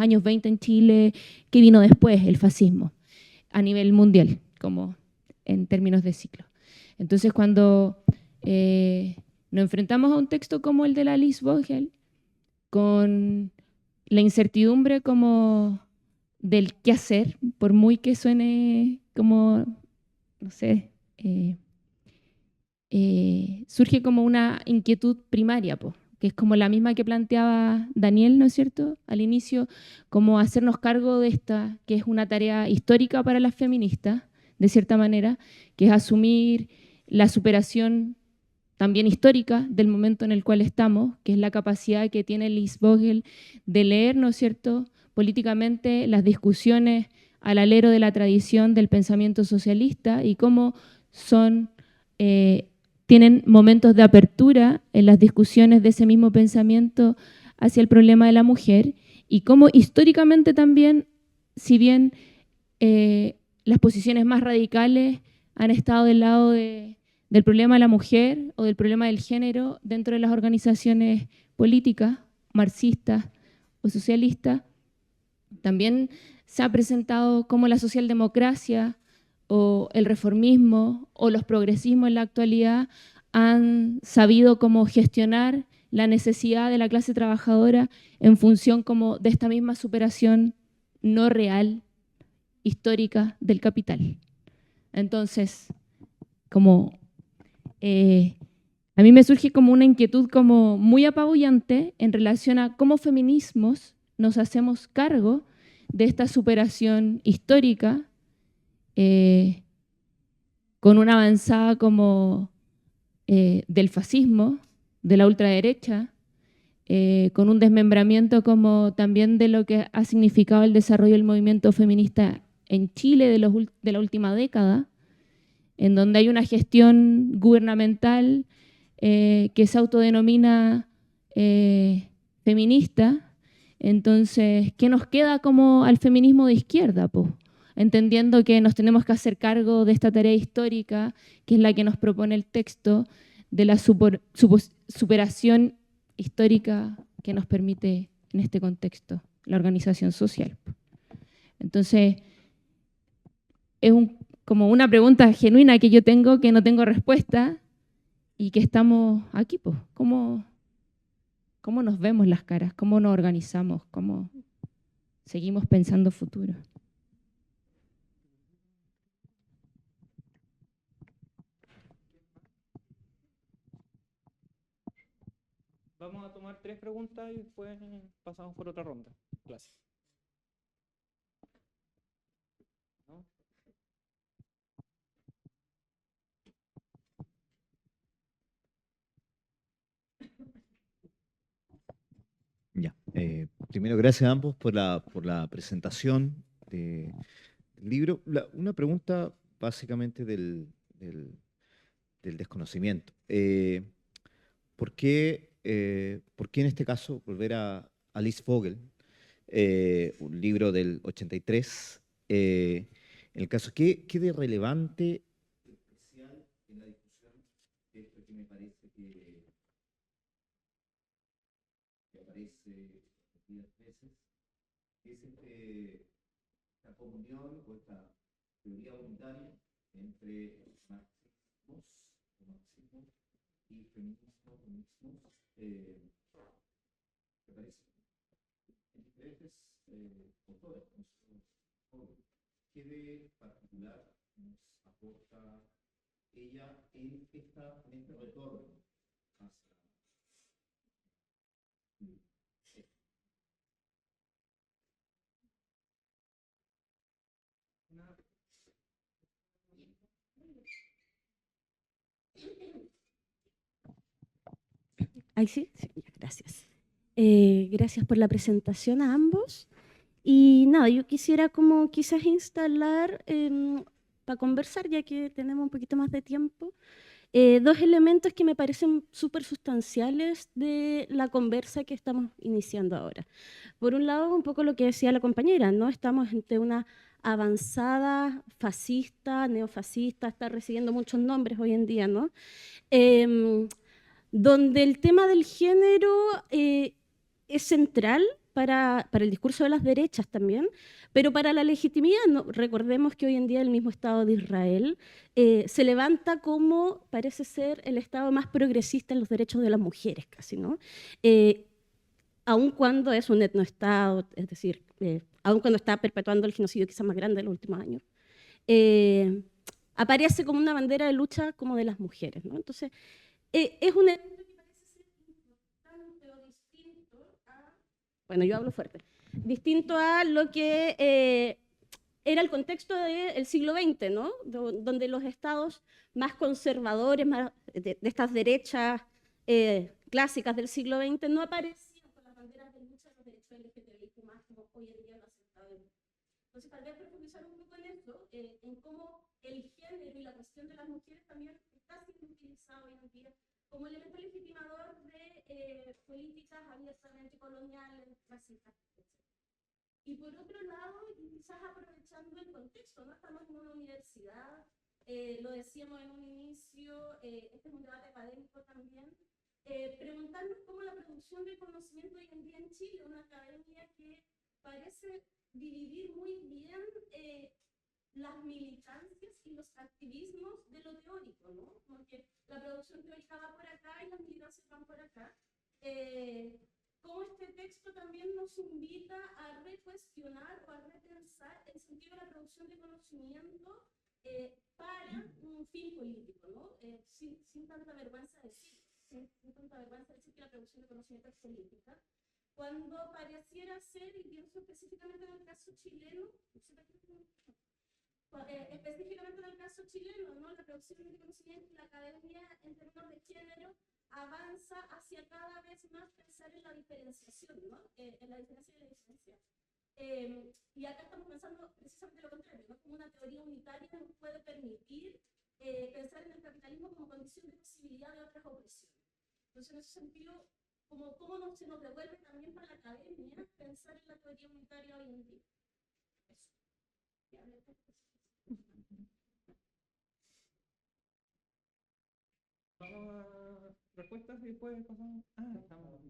años 20 en Chile, ¿qué vino después? El fascismo, a nivel mundial, como en términos de ciclo. Entonces, cuando nos enfrentamos a un texto como el de la Alice Vogel, con la incertidumbre como del qué hacer, por muy que suene como, no sé, surge como una inquietud primaria, po, que es como la misma que planteaba Daniel, ¿no es cierto?, al inicio, como hacernos cargo de esta, que es una tarea histórica para las feministas, de cierta manera, que es asumir la superación también histórica del momento en el cual estamos, que es la capacidad que tiene Liz Vogel de leer, ¿no es cierto?, políticamente las discusiones al alero de la tradición del pensamiento socialista y cómo son, tienen momentos de apertura en las discusiones de ese mismo pensamiento hacia el problema de la mujer y cómo históricamente también, si bien las posiciones más radicales han estado del lado del problema de la mujer o del problema del género dentro de las organizaciones políticas, marxistas o socialistas, también se ha presentado como la socialdemocracia o el reformismo o los progresismos en la actualidad han sabido cómo gestionar la necesidad de la clase trabajadora en función como de esta misma superación no real, histórica del capital. Entonces, como a mí me surge como una inquietud como muy apabullante en relación a cómo feminismos nos hacemos cargo de esta superación histórica con una avanzada como del fascismo, de la ultraderecha, con un desmembramiento como también de lo que ha significado el desarrollo del movimiento feminista en Chile de la última década, en donde hay una gestión gubernamental que se autodenomina feminista. Entonces, ¿qué nos queda como al feminismo de izquierda? Pues, entendiendo que nos tenemos que hacer cargo de esta tarea histórica, que es la que nos propone el texto, de la superación histórica que nos permite en este contexto la organización social. Entonces, es como una pregunta genuina que yo tengo, que no tengo respuesta, y que estamos aquí, pues, ¿cómo nos vemos las caras? ¿Cómo nos organizamos? ¿Cómo seguimos pensando futuro? Vamos a tomar 3 preguntas y después pasamos por otra ronda. Gracias. ¿No? Ya. Primero, gracias a ambos por la presentación del libro. Una pregunta básicamente del desconocimiento. ¿Por qué en este caso volver a Alice Vogel, un libro del 83? En el caso, ¿qué de relevante, especial en la discusión de esto que me parece que aparece varias veces, es esta comunión o esta teoría unitaria entre marxismo y feminismo, que aparece en diferentes autores. ¿Qué de particular nos aporta ella en este retorno hacia Ahí sí, sí, gracias. Gracias por la presentación a ambos. Y nada, yo quisiera como quizás instalar, para conversar, ya que tenemos un poquito más de tiempo, 2 elementos que me parecen súper sustanciales de la conversa que estamos iniciando ahora. Por un lado, un poco lo que decía la compañera, ¿no? Estamos ante una avanzada fascista, neofascista, está recibiendo muchos nombres hoy en día, ¿no? Donde el tema del género es central para el discurso de las derechas también, pero para la legitimidad, ¿no? Recordemos que hoy en día el mismo Estado de Israel se levanta como parece ser el Estado más progresista en los derechos de las mujeres, casi, ¿no? Aun cuando es un etnoestado, es decir, aun cuando está perpetuando el genocidio quizás más grande de los últimos años, aparece como una bandera de lucha como de las mujeres, ¿no? Entonces, es un evento que parece ser importante o distinto a... Bueno, yo hablo fuerte. Distinto a lo que era el contexto del siglo XX, ¿no? Donde los estados más conservadores, más de estas derechas clásicas del siglo XX no aparecían con las banderas de lucha de los derechos LGTBI más como hoy en día lo aceptado. Entonces, tal vez profundizar un poco en esto, en cómo el género y la cuestión de las mujeres también está siendo utilizado hoy en día como elemento legitimador de políticas abiertamente coloniales, racistas, etc. Y por otro lado, quizás aprovechando el contexto, ¿no? Estamos en una universidad, lo decíamos en un inicio, este es un debate académico también, preguntarnos cómo la producción de conocimiento hoy en día en Chile, una academia que parece dividir muy bien las militancias y los activismos de lo teórico, ¿no? Porque la producción teórica va por acá y las militancias van por acá. Cómo este texto también nos invita a recuestionar o a repensar el sentido de la producción de conocimiento para un fin político, ¿no? Sin tanta vergüenza decir, sin tanta vergüenza decir que la producción de conocimiento es política. Cuando pareciera ser, y pienso específicamente en el caso chileno, específicamente en el caso chileno, ¿no? La producción de conocimiento y la academia en términos de género avanza hacia cada vez más pensar en la diferenciación, ¿no? En la diferencia y la diferencia. Y acá estamos pensando precisamente lo contrario, ¿no? Como una teoría unitaria nos puede permitir pensar en el capitalismo como condición de posibilidad de otras opresiones. Entonces, en ese sentido, cómo se nos devuelve también para la academia pensar en la teoría unitaria hoy en día. Eso. Vamos a respuestas y después pasamos. Estamos.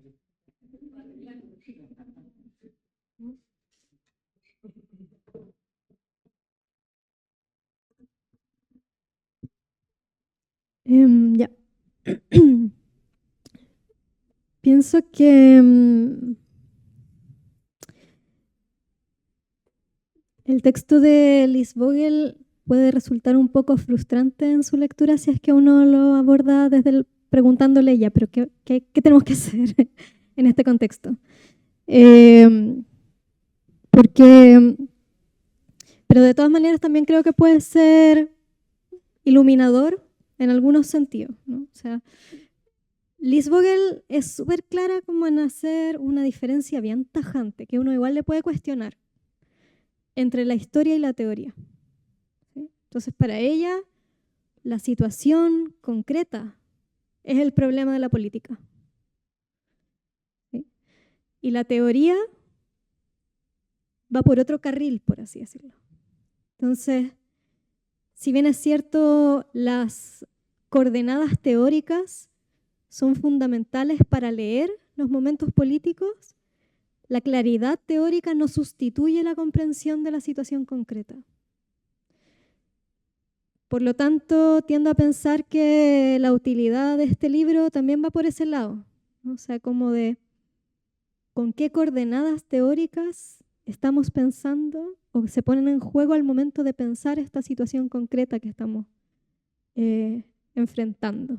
Ya. Pienso que el texto de Alice Vogel puede resultar un poco frustrante en su lectura si es que uno lo aborda desde el preguntándole ya, pero ¿qué tenemos que hacer en este contexto? Pero de todas maneras también creo que puede ser iluminador en algunos sentidos, ¿no? O sea, Liz Vogel es súper clara como en hacer una diferencia bien tajante, que uno igual le puede cuestionar, entre la historia y la teoría. ¿Sí? Entonces, para ella, la situación concreta es el problema de la política. ¿Sí? Y la teoría va por otro carril, por así decirlo. Entonces, si bien es cierto, las coordenadas teóricas son fundamentales para leer los momentos políticos, la claridad teórica no sustituye la comprensión de la situación concreta. Por lo tanto, tiendo a pensar que la utilidad de este libro también va por ese lado, ¿no? O sea, como de con qué coordenadas teóricas estamos pensando o se ponen en juego al momento de pensar esta situación concreta que estamos enfrentando.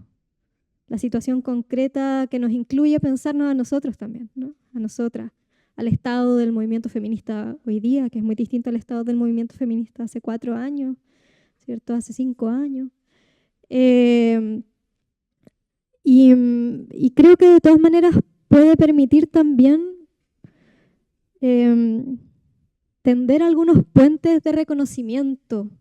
La situación concreta que nos incluye pensarnos a nosotros también, ¿no? A nosotras, al estado del movimiento feminista hoy día, que es muy distinto al estado del movimiento feminista hace 4 años, ¿cierto? Hace 5 años. Y creo que de todas maneras puede permitir también tender algunos puentes de reconocimiento.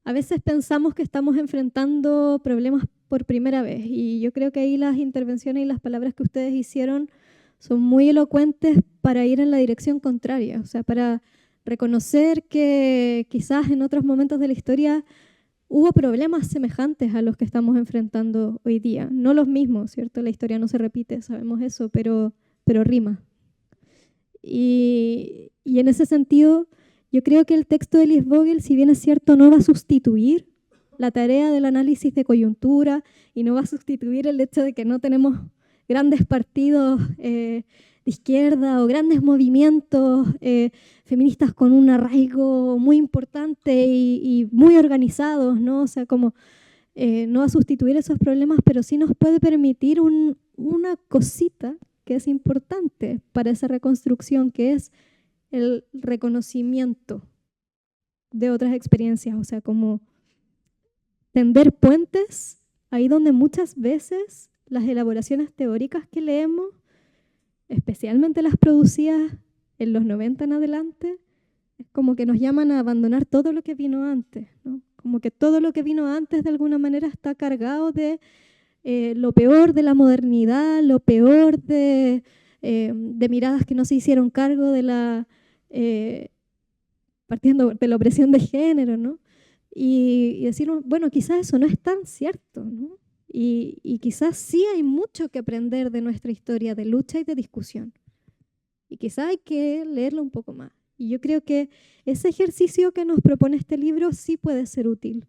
A veces pensamos que estamos enfrentando problemas por primera vez y yo creo que ahí las intervenciones y las palabras que ustedes hicieron son muy elocuentes para ir en la dirección contraria, o sea, para reconocer que quizás en otros momentos de la historia hubo problemas semejantes a los que estamos enfrentando hoy día. No los mismos, ¿cierto? La historia no se repite, sabemos eso, pero rima. Y en ese sentido, yo creo que el texto de Liz Vogel, si bien es cierto, no va a sustituir la tarea del análisis de coyuntura y no va a sustituir el hecho de que no tenemos grandes partidos de izquierda o grandes movimientos feministas con un arraigo muy importante y muy organizados, ¿no? O sea, como no va a sustituir esos problemas, pero sí nos puede permitir una cosita que es importante para esa reconstrucción, que es el reconocimiento de otras experiencias, o sea, como tender puentes ahí donde muchas veces las elaboraciones teóricas que leemos, especialmente las producidas en los 90 en adelante, es como que nos llaman a abandonar todo lo que vino antes, ¿no? Como que todo lo que vino antes de alguna manera está cargado de lo peor de la modernidad, lo peor de miradas que no se hicieron cargo de la partiendo de la opresión de género, ¿no? Y decir, bueno, quizás eso no es tan cierto, ¿no? Y quizás sí hay mucho que aprender de nuestra historia de lucha y de discusión. Y quizás hay que leerlo un poco más. Y yo creo que ese ejercicio que nos propone este libro sí puede ser útil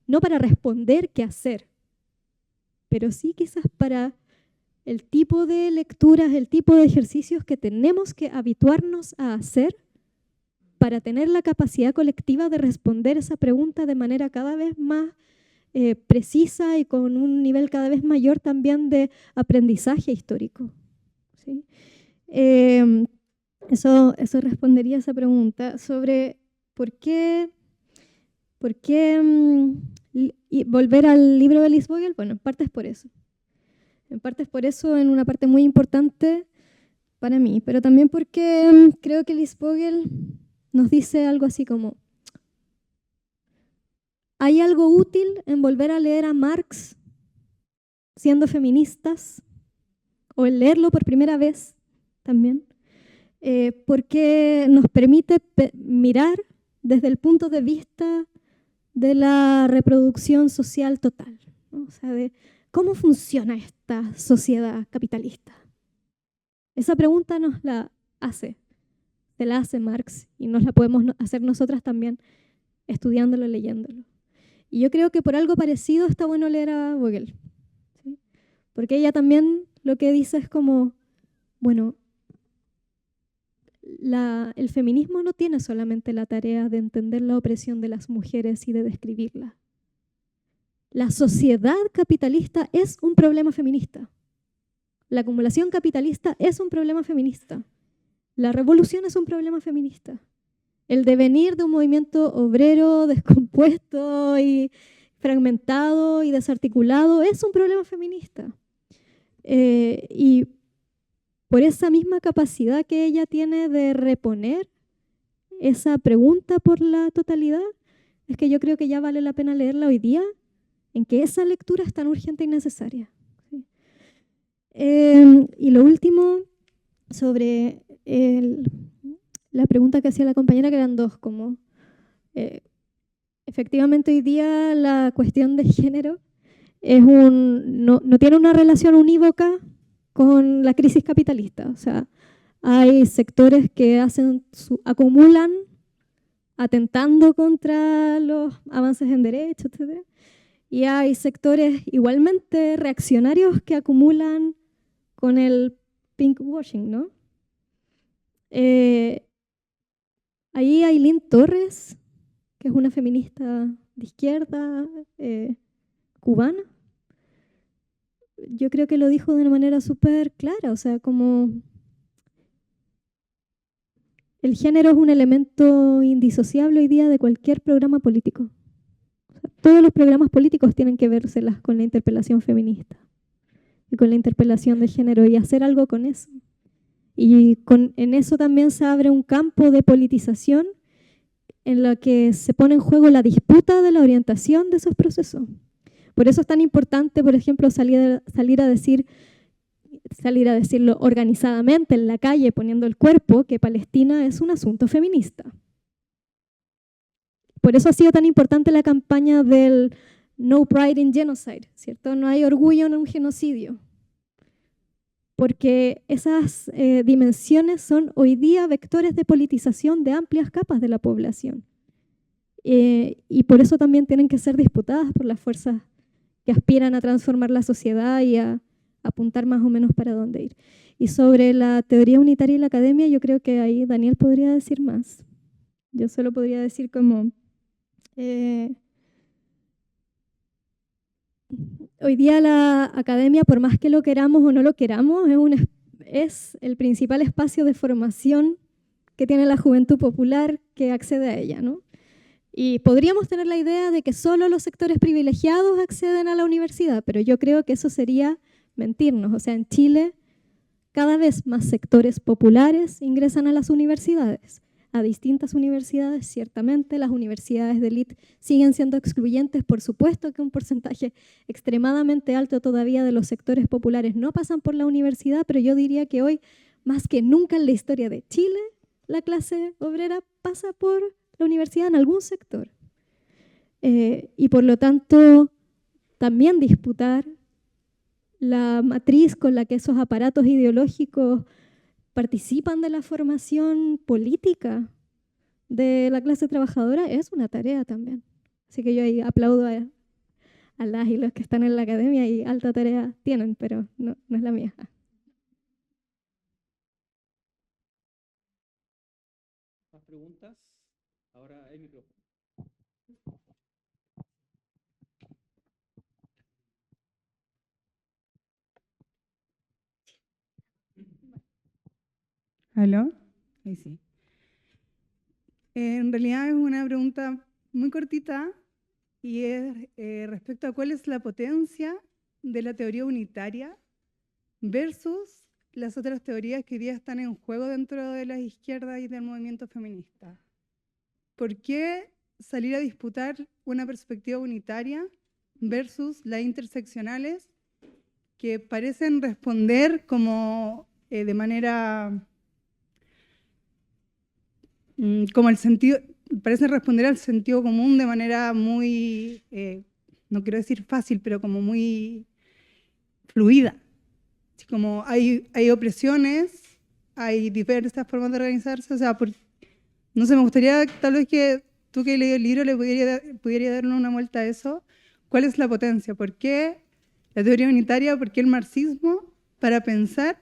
no para responder qué hacer, pero sí quizás para el tipo de lecturas, el tipo de ejercicios que tenemos que habituarnos a hacer para tener la capacidad colectiva de responder esa pregunta de manera cada vez más precisa y con un nivel cada vez mayor también de aprendizaje histórico. ¿Sí? Eso respondería a esa pregunta sobre por qué volver al libro de Liz Vogel. Bueno, en parte es por eso. En parte es por eso, en una parte muy importante para mí, pero también porque creo que Liz Vogel nos dice algo así como: ¿hay algo útil en volver a leer a Marx siendo feministas? O en leerlo por primera vez también, porque nos permite mirar desde el punto de vista de la reproducción social total, ¿no? O sea, de cómo funciona esta sociedad capitalista. Esa pregunta nos la hace, se la hace Marx y nos la podemos hacer nosotras también estudiándolo, leyéndolo. Y yo creo que por algo parecido está bueno leer a Vogel, ¿sí? Porque ella también lo que dice es como, bueno, el feminismo no tiene solamente la tarea de entender la opresión de las mujeres y de describirla. La sociedad capitalista es un problema feminista. La acumulación capitalista es un problema feminista. La revolución es un problema feminista. El devenir de un movimiento obrero descompuesto y fragmentado y desarticulado es un problema feminista. Y por esa misma capacidad que ella tiene de reponer esa pregunta por la totalidad, es que yo creo que ya vale la pena leerla hoy día, en que esa lectura es tan urgente y necesaria. ¿Sí? Y lo último, sobre la pregunta que hacía la compañera, que eran dos, como efectivamente hoy día la cuestión de género no tiene una relación unívoca con la crisis capitalista. O sea, hay sectores que acumulan atentando contra los avances en derechos, etc. Y hay sectores igualmente reaccionarios que acumulan con el pinkwashing, ¿no? Ahí Ailín Torres, que es una feminista de izquierda cubana, yo creo que lo dijo de una manera súper clara, o sea, como el género es un elemento indisociable hoy día de cualquier programa político. O sea, todos los programas políticos tienen que vérselas con la interpelación feminista y con la interpelación de género y hacer algo con eso. Y en eso también se abre un campo de politización en la que se pone en juego la disputa de la orientación de esos procesos. Por eso es tan importante, por ejemplo, salir a decirlo organizadamente en la calle, poniendo el cuerpo, que Palestina es un asunto feminista. Por eso ha sido tan importante la campaña del No Pride in Genocide, ¿cierto? No hay orgullo en un genocidio. Porque esas dimensiones son hoy día vectores de politización de amplias capas de la población. Y por eso también tienen que ser disputadas por las fuerzas que aspiran a transformar la sociedad y a apuntar más o menos para dónde ir. Y sobre la teoría unitaria y la academia, yo creo que ahí Daniel podría decir más. Yo solo podría decir como... hoy día la academia, por más que lo queramos o no lo queramos, es el principal espacio de formación que tiene la juventud popular que accede a ella, ¿no? Y podríamos tener la idea de que solo los sectores privilegiados acceden a la universidad, pero yo creo que eso sería mentirnos. O sea, en Chile cada vez más sectores populares ingresan a las universidades, a distintas universidades, ciertamente. Las universidades de élite siguen siendo excluyentes, por supuesto que un porcentaje extremadamente alto todavía de los sectores populares no pasan por la universidad, pero yo diría que hoy, más que nunca en la historia de Chile, la clase obrera pasa por la universidad en algún sector. Y por lo tanto, también disputar la matriz con la que esos aparatos ideológicos participan de la formación política de la clase trabajadora es una tarea también. Así que yo ahí aplaudo a las y los que están en la academia y alta tarea tienen, pero no es la mía. ¿Más preguntas? Ahora el micrófono. ¿Aló? Ahí sí. En realidad es una pregunta muy cortita y es respecto a cuál es la potencia de la teoría unitaria versus las otras teorías que hoy día están en juego dentro de las izquierdas y del movimiento feminista. ¿Por qué salir a disputar una perspectiva unitaria versus las interseccionales que parecen responder como de manera... como el sentido, parece responder al sentido común de manera muy, no quiero decir fácil, pero como muy fluida. Así como hay opresiones, hay diversas formas de organizarse, o sea, no sé, me gustaría tal vez que tú que leí el libro le pudiera darle una vuelta a eso. ¿Cuál es la potencia? ¿Por qué la teoría unitaria? ¿Por qué el marxismo? Para pensar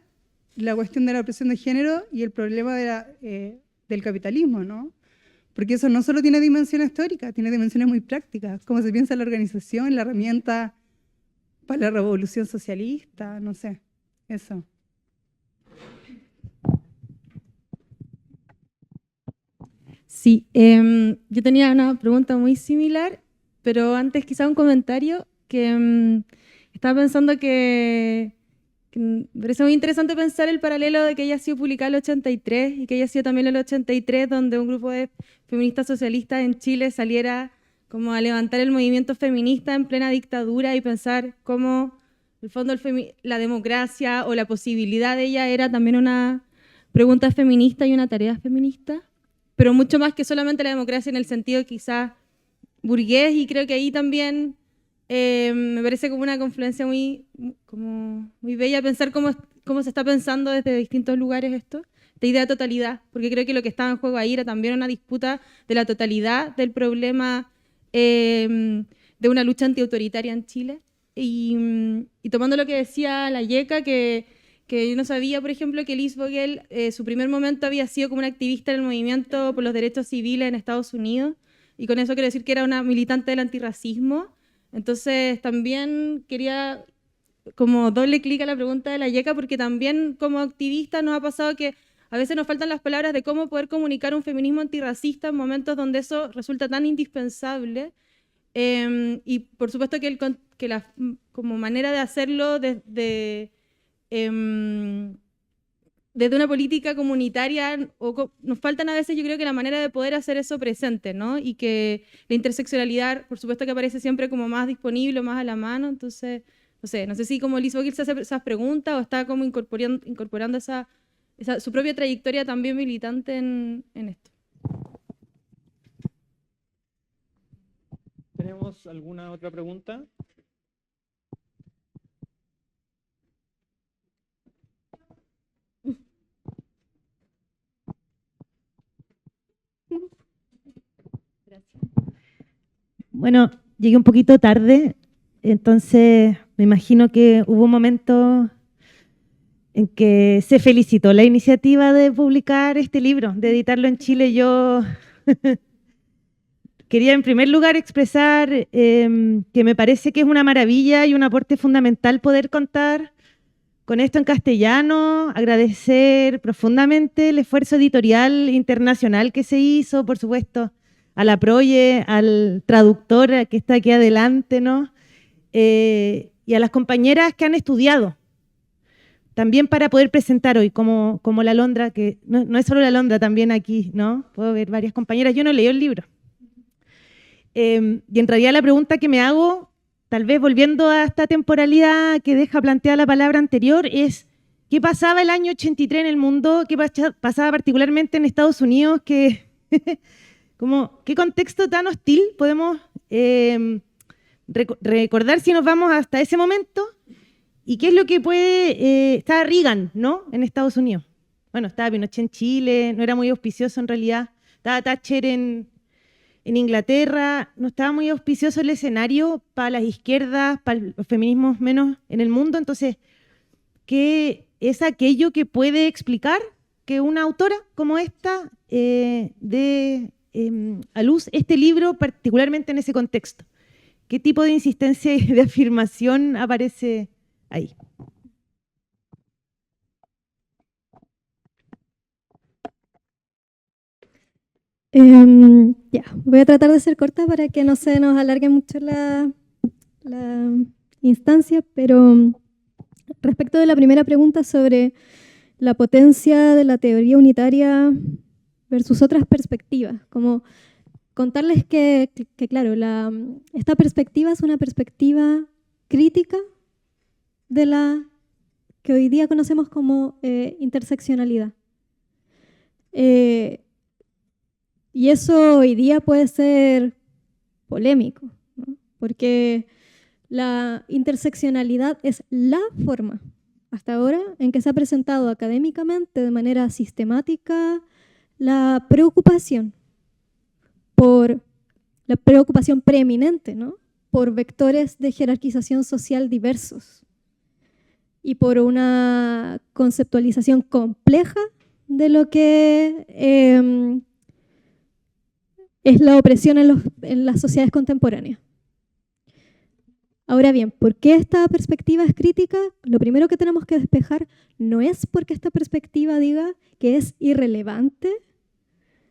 la cuestión de la opresión de género y el problema de del capitalismo, ¿no? Porque eso no solo tiene dimensiones teóricas, tiene dimensiones muy prácticas, cómo se piensa la organización, la herramienta para la revolución socialista, no sé, eso. Sí, yo tenía una pregunta muy similar, pero antes quizá un comentario que estaba pensando que me parece muy interesante pensar el paralelo de que haya sido publicada en el 83 y que haya sido también en el 83 donde un grupo de feministas socialistas en Chile saliera como a levantar el movimiento feminista en plena dictadura y pensar cómo en el fondo la democracia o la posibilidad de ella era también una pregunta feminista y una tarea feminista, pero mucho más que solamente la democracia en el sentido quizás burgués, y creo que ahí también me parece como una confluencia muy bella pensar cómo se está pensando desde distintos lugares esta idea de totalidad, porque creo que lo que estaba en juego ahí era también una disputa de la totalidad del problema de una lucha antiautoritaria en Chile. Y tomando lo que decía la Yeca, que yo no sabía, por ejemplo, que Liz Vogel, su primer momento había sido como una activista en el movimiento por los derechos civiles en Estados Unidos, y con eso quiero decir que era una militante del antirracismo. Entonces también quería como doble clic a la pregunta de la Yeca, porque también como activista nos ha pasado que a veces nos faltan las palabras de cómo poder comunicar un feminismo antirracista en momentos donde eso resulta tan indispensable. Y por supuesto que la como manera de hacerlo desde una política comunitaria, nos faltan a veces, yo creo que la manera de poder hacer eso presente, ¿no? Y que la interseccionalidad, por supuesto que aparece siempre como más disponible, más a la mano. Entonces, no sé si como Liz Vogel se hace esas preguntas o está como incorporando su propia trayectoria también militante en esto. ¿Tenemos alguna otra pregunta? Bueno, llegué un poquito tarde, entonces me imagino que hubo un momento en que se felicitó la iniciativa de publicar este libro, de editarlo en Chile. Yo quería en primer lugar expresar que me parece que es una maravilla y un aporte fundamental poder contar con esto en castellano, agradecer profundamente el esfuerzo editorial internacional que se hizo, por supuesto, a la Proye, al traductor que está aquí adelante, ¿no? Y a las compañeras que han estudiado, también para poder presentar hoy, como la Alondra, que no es solo la Alondra, también aquí, ¿no? Puedo ver varias compañeras. Yo no leí el libro. Y en realidad la pregunta que me hago, tal vez volviendo a esta temporalidad que deja planteada la palabra anterior, es ¿qué pasaba el año 83 en el mundo? ¿Qué pasaba particularmente en Estados Unidos? ¿Qué contexto tan hostil podemos recordar si nos vamos hasta ese momento? ¿Y qué es lo que puede...? Estaba Reagan, ¿no?, en Estados Unidos. Bueno, estaba Pinochet en Chile, no era muy auspicioso en realidad. Estaba Thatcher en Inglaterra, no estaba muy auspicioso el escenario para las izquierdas, para los feminismos menos en el mundo. Entonces, ¿qué es aquello que puede explicar que una autora como esta dé a luz este libro, particularmente en ese contexto? ¿Qué tipo de insistencia y de afirmación aparece ahí? Ya, voy a tratar de ser corta para que no se nos alargue mucho la instancia, pero respecto de la primera pregunta sobre la potencia de la teoría unitaria versus otras perspectivas, como contarles que claro, esta perspectiva es una perspectiva crítica de la que hoy día conocemos como interseccionalidad. Y eso hoy día puede ser polémico, ¿no? Porque la interseccionalidad es la forma, hasta ahora, en que se ha presentado académicamente de manera sistemática la preocupación preeminente, ¿no?, por vectores de jerarquización social diversos y por una conceptualización compleja de lo que es la opresión en las sociedades contemporáneas. Ahora bien, ¿por qué esta perspectiva es crítica? Lo primero que tenemos que despejar no es porque esta perspectiva diga que es irrelevante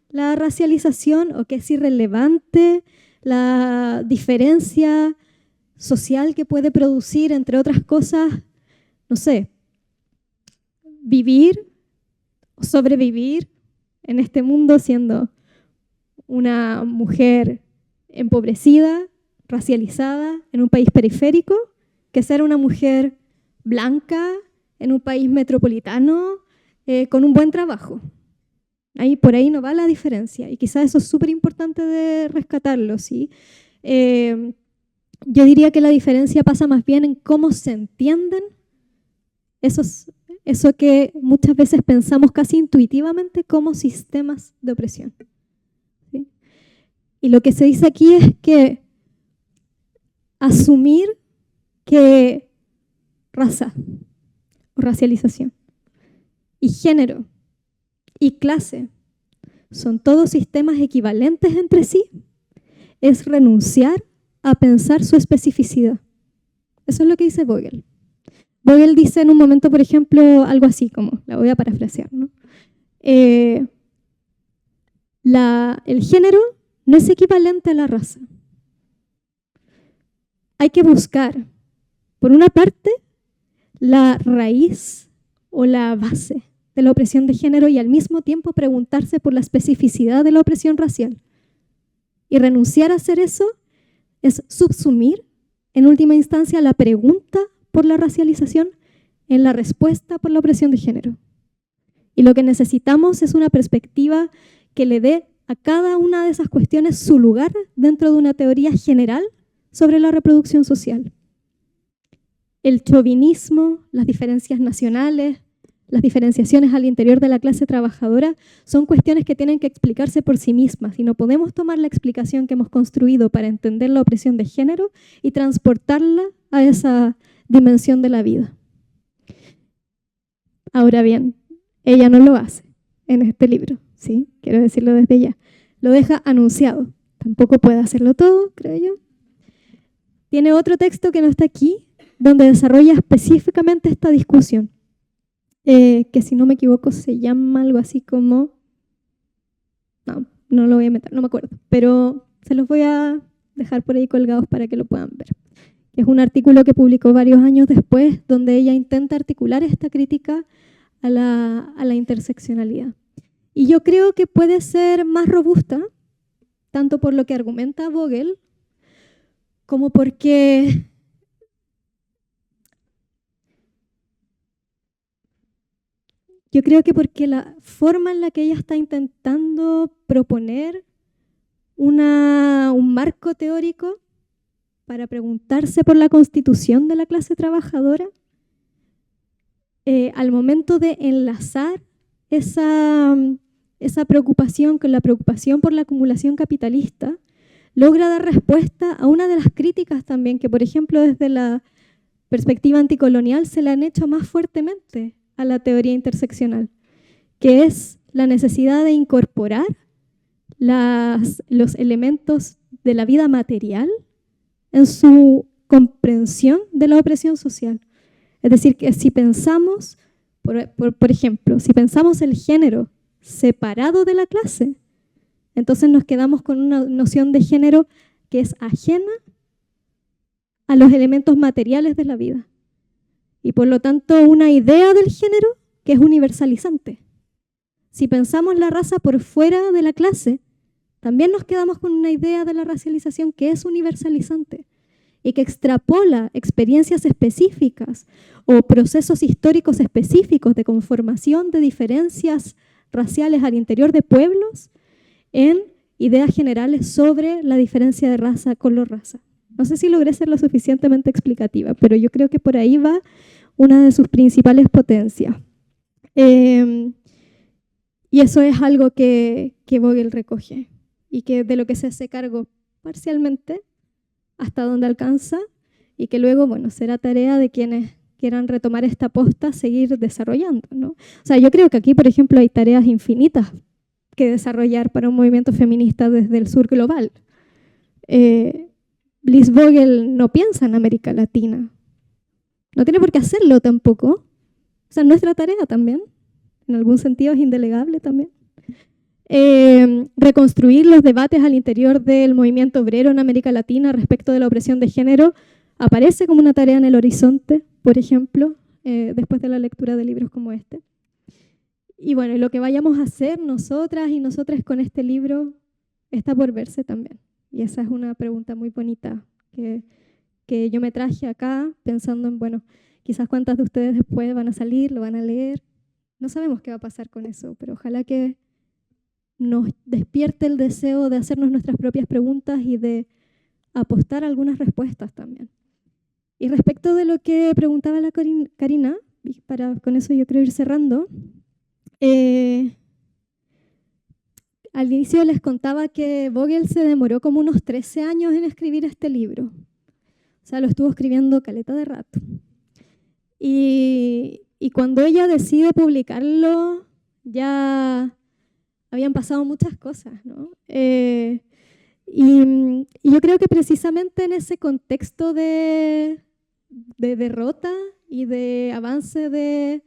la racialización o que es irrelevante la diferencia social que puede producir, entre otras cosas, no sé, vivir o sobrevivir en este mundo siendo una mujer empobrecida, racializada, en un país periférico, que ser una mujer blanca en un país metropolitano con un buen trabajo. Por ahí no va la diferencia, y quizás eso es súper importante de rescatarlo, ¿sí? Yo diría que la diferencia pasa más bien en cómo se entienden eso que muchas veces pensamos casi intuitivamente como sistemas de opresión, ¿sí? Y lo que se dice aquí es que asumir que raza o racialización y género y clase son todos sistemas equivalentes entre sí es renunciar a pensar su especificidad. Eso es lo que dice Vogel. Vogel dice en un momento, por ejemplo, algo así como, la voy a parafrasear, ¿no? El género no es equivalente a la raza. Hay que buscar, por una parte, la raíz o la base de la opresión de género y al mismo tiempo preguntarse por la especificidad de la opresión racial. Y renunciar a hacer eso es subsumir, en última instancia, la pregunta por la racialización en la respuesta por la opresión de género. Y lo que necesitamos es una perspectiva que le dé a cada una de esas cuestiones su lugar dentro de una teoría general sobre la reproducción social. El chauvinismo, las diferencias nacionales, las diferenciaciones al interior de la clase trabajadora son cuestiones que tienen que explicarse por sí mismas y no podemos tomar la explicación que hemos construido para entender la opresión de género y transportarla a esa dimensión de la vida. Ahora bien, ella no lo hace en este libro, ¿sí? Quiero decirlo desde ya. Lo deja anunciado. Tampoco puede hacerlo todo, creo yo. Tiene otro texto que no está aquí, donde desarrolla específicamente esta discusión, que si no me equivoco se llama algo así como... No lo voy a meter, no me acuerdo, pero se los voy a dejar por ahí colgados para que lo puedan ver. Es un artículo que publicó varios años después, donde ella intenta articular esta crítica a la interseccionalidad. Y yo creo que puede ser más robusta, tanto por lo que argumenta Vogel, como porque yo creo que porque la forma en la que ella está intentando proponer un marco teórico para preguntarse por la constitución de la clase trabajadora, al momento de enlazar esa preocupación con la preocupación por la acumulación capitalista, logra dar respuesta a una de las críticas también que, por ejemplo, desde la perspectiva anticolonial se le han hecho más fuertemente a la teoría interseccional, que es la necesidad de incorporar los elementos de la vida material en su comprensión de la opresión social. Es decir, que si pensamos, por ejemplo, si pensamos el género separado de la clase, entonces nos quedamos con una noción de género que es ajena a los elementos materiales de la vida. Y por lo tanto, una idea del género que es universalizante. Si pensamos la raza por fuera de la clase, también nos quedamos con una idea de la racialización que es universalizante y que extrapola experiencias específicas o procesos históricos específicos de conformación de diferencias raciales al interior de pueblos en ideas generales sobre la diferencia de raza, color-raza. No sé si logré ser lo suficientemente explicativa, pero yo creo que por ahí va una de sus principales potencias. Y eso es algo que Vogel recoge y que de lo que se hace cargo parcialmente hasta donde alcanza y que luego, bueno, será tarea de quienes quieran retomar esta posta, seguir desarrollando, ¿no? O sea, yo creo que aquí, por ejemplo, hay tareas infinitas que desarrollar para un movimiento feminista desde el sur global. Liz Vogel no piensa en América Latina. No tiene por qué hacerlo tampoco. O sea, nuestra tarea también. En algún sentido es indelegable también. Reconstruir los debates al interior del movimiento obrero en América Latina respecto de la opresión de género aparece como una tarea en el horizonte, por ejemplo, después de la lectura de libros como este. Y bueno, lo que vayamos a hacer nosotras y nosotras con este libro está por verse también. Y esa es una pregunta muy bonita que yo me traje acá pensando en, bueno, quizás cuántas de ustedes después van a salir, lo van a leer. No sabemos qué va a pasar con eso, pero ojalá que nos despierte el deseo de hacernos nuestras propias preguntas y de apostar algunas respuestas también. Y respecto de lo que preguntaba la Karina, y con eso yo creo ir cerrando, al inicio les contaba que Vogel se demoró como unos 13 años en escribir este libro. O sea, lo estuvo escribiendo caleta de rato. Y cuando ella decide publicarlo, ya habían pasado muchas cosas, ¿no? Y yo creo que precisamente en ese contexto de derrota y de avance de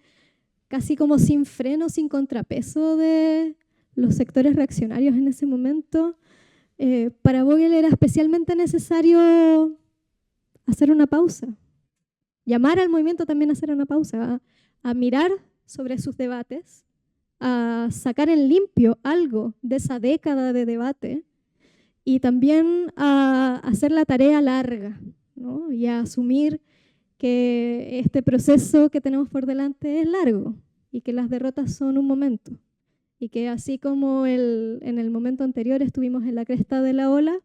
casi como sin freno, sin contrapeso de los sectores reaccionarios en ese momento, para Vogel era especialmente necesario hacer una pausa, llamar al movimiento también a hacer una pausa, a mirar sobre sus debates, a sacar en limpio algo de esa década de debate y también a hacer la tarea larga, ¿no? Y a asumir que este proceso que tenemos por delante es largo y que las derrotas son un momento y que así como en el momento anterior estuvimos en la cresta de la ola,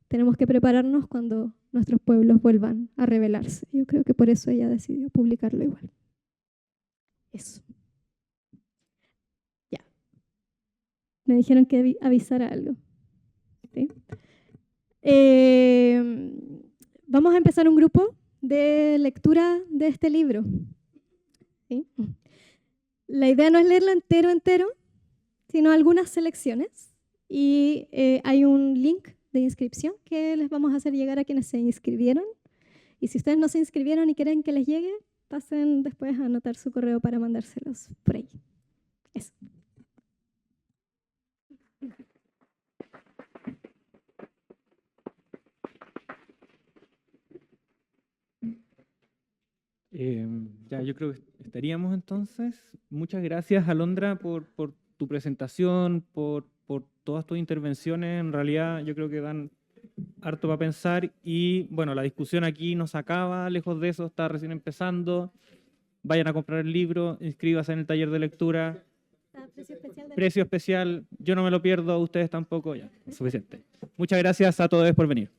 tenemos que prepararnos cuando nuestros pueblos vuelvan a rebelarse. Yo creo que por eso ella decidió publicarlo igual. Eso. Ya. Me dijeron que avisara algo. ¿Sí? Vamos a empezar un grupo de lectura de este libro. ¿Sí? La idea no es leerlo entero, sino algunas selecciones. Y hay un link de inscripción que les vamos a hacer llegar a quienes se inscribieron. Y si ustedes no se inscribieron y quieren que les llegue, pasen después a anotar su correo para mandárselos por ahí. Eso. Ya, yo creo que estaríamos entonces. Muchas gracias, Alondra, por tu presentación, por todas tus intervenciones. En realidad, yo creo que dan harto para pensar. Y bueno, la discusión aquí no se acaba, lejos de eso, está recién empezando. Vayan a comprar el libro, inscríbanse en el taller de lectura. Precio especial, yo no me lo pierdo, ustedes tampoco. Ya, suficiente. Muchas gracias a todos por venir.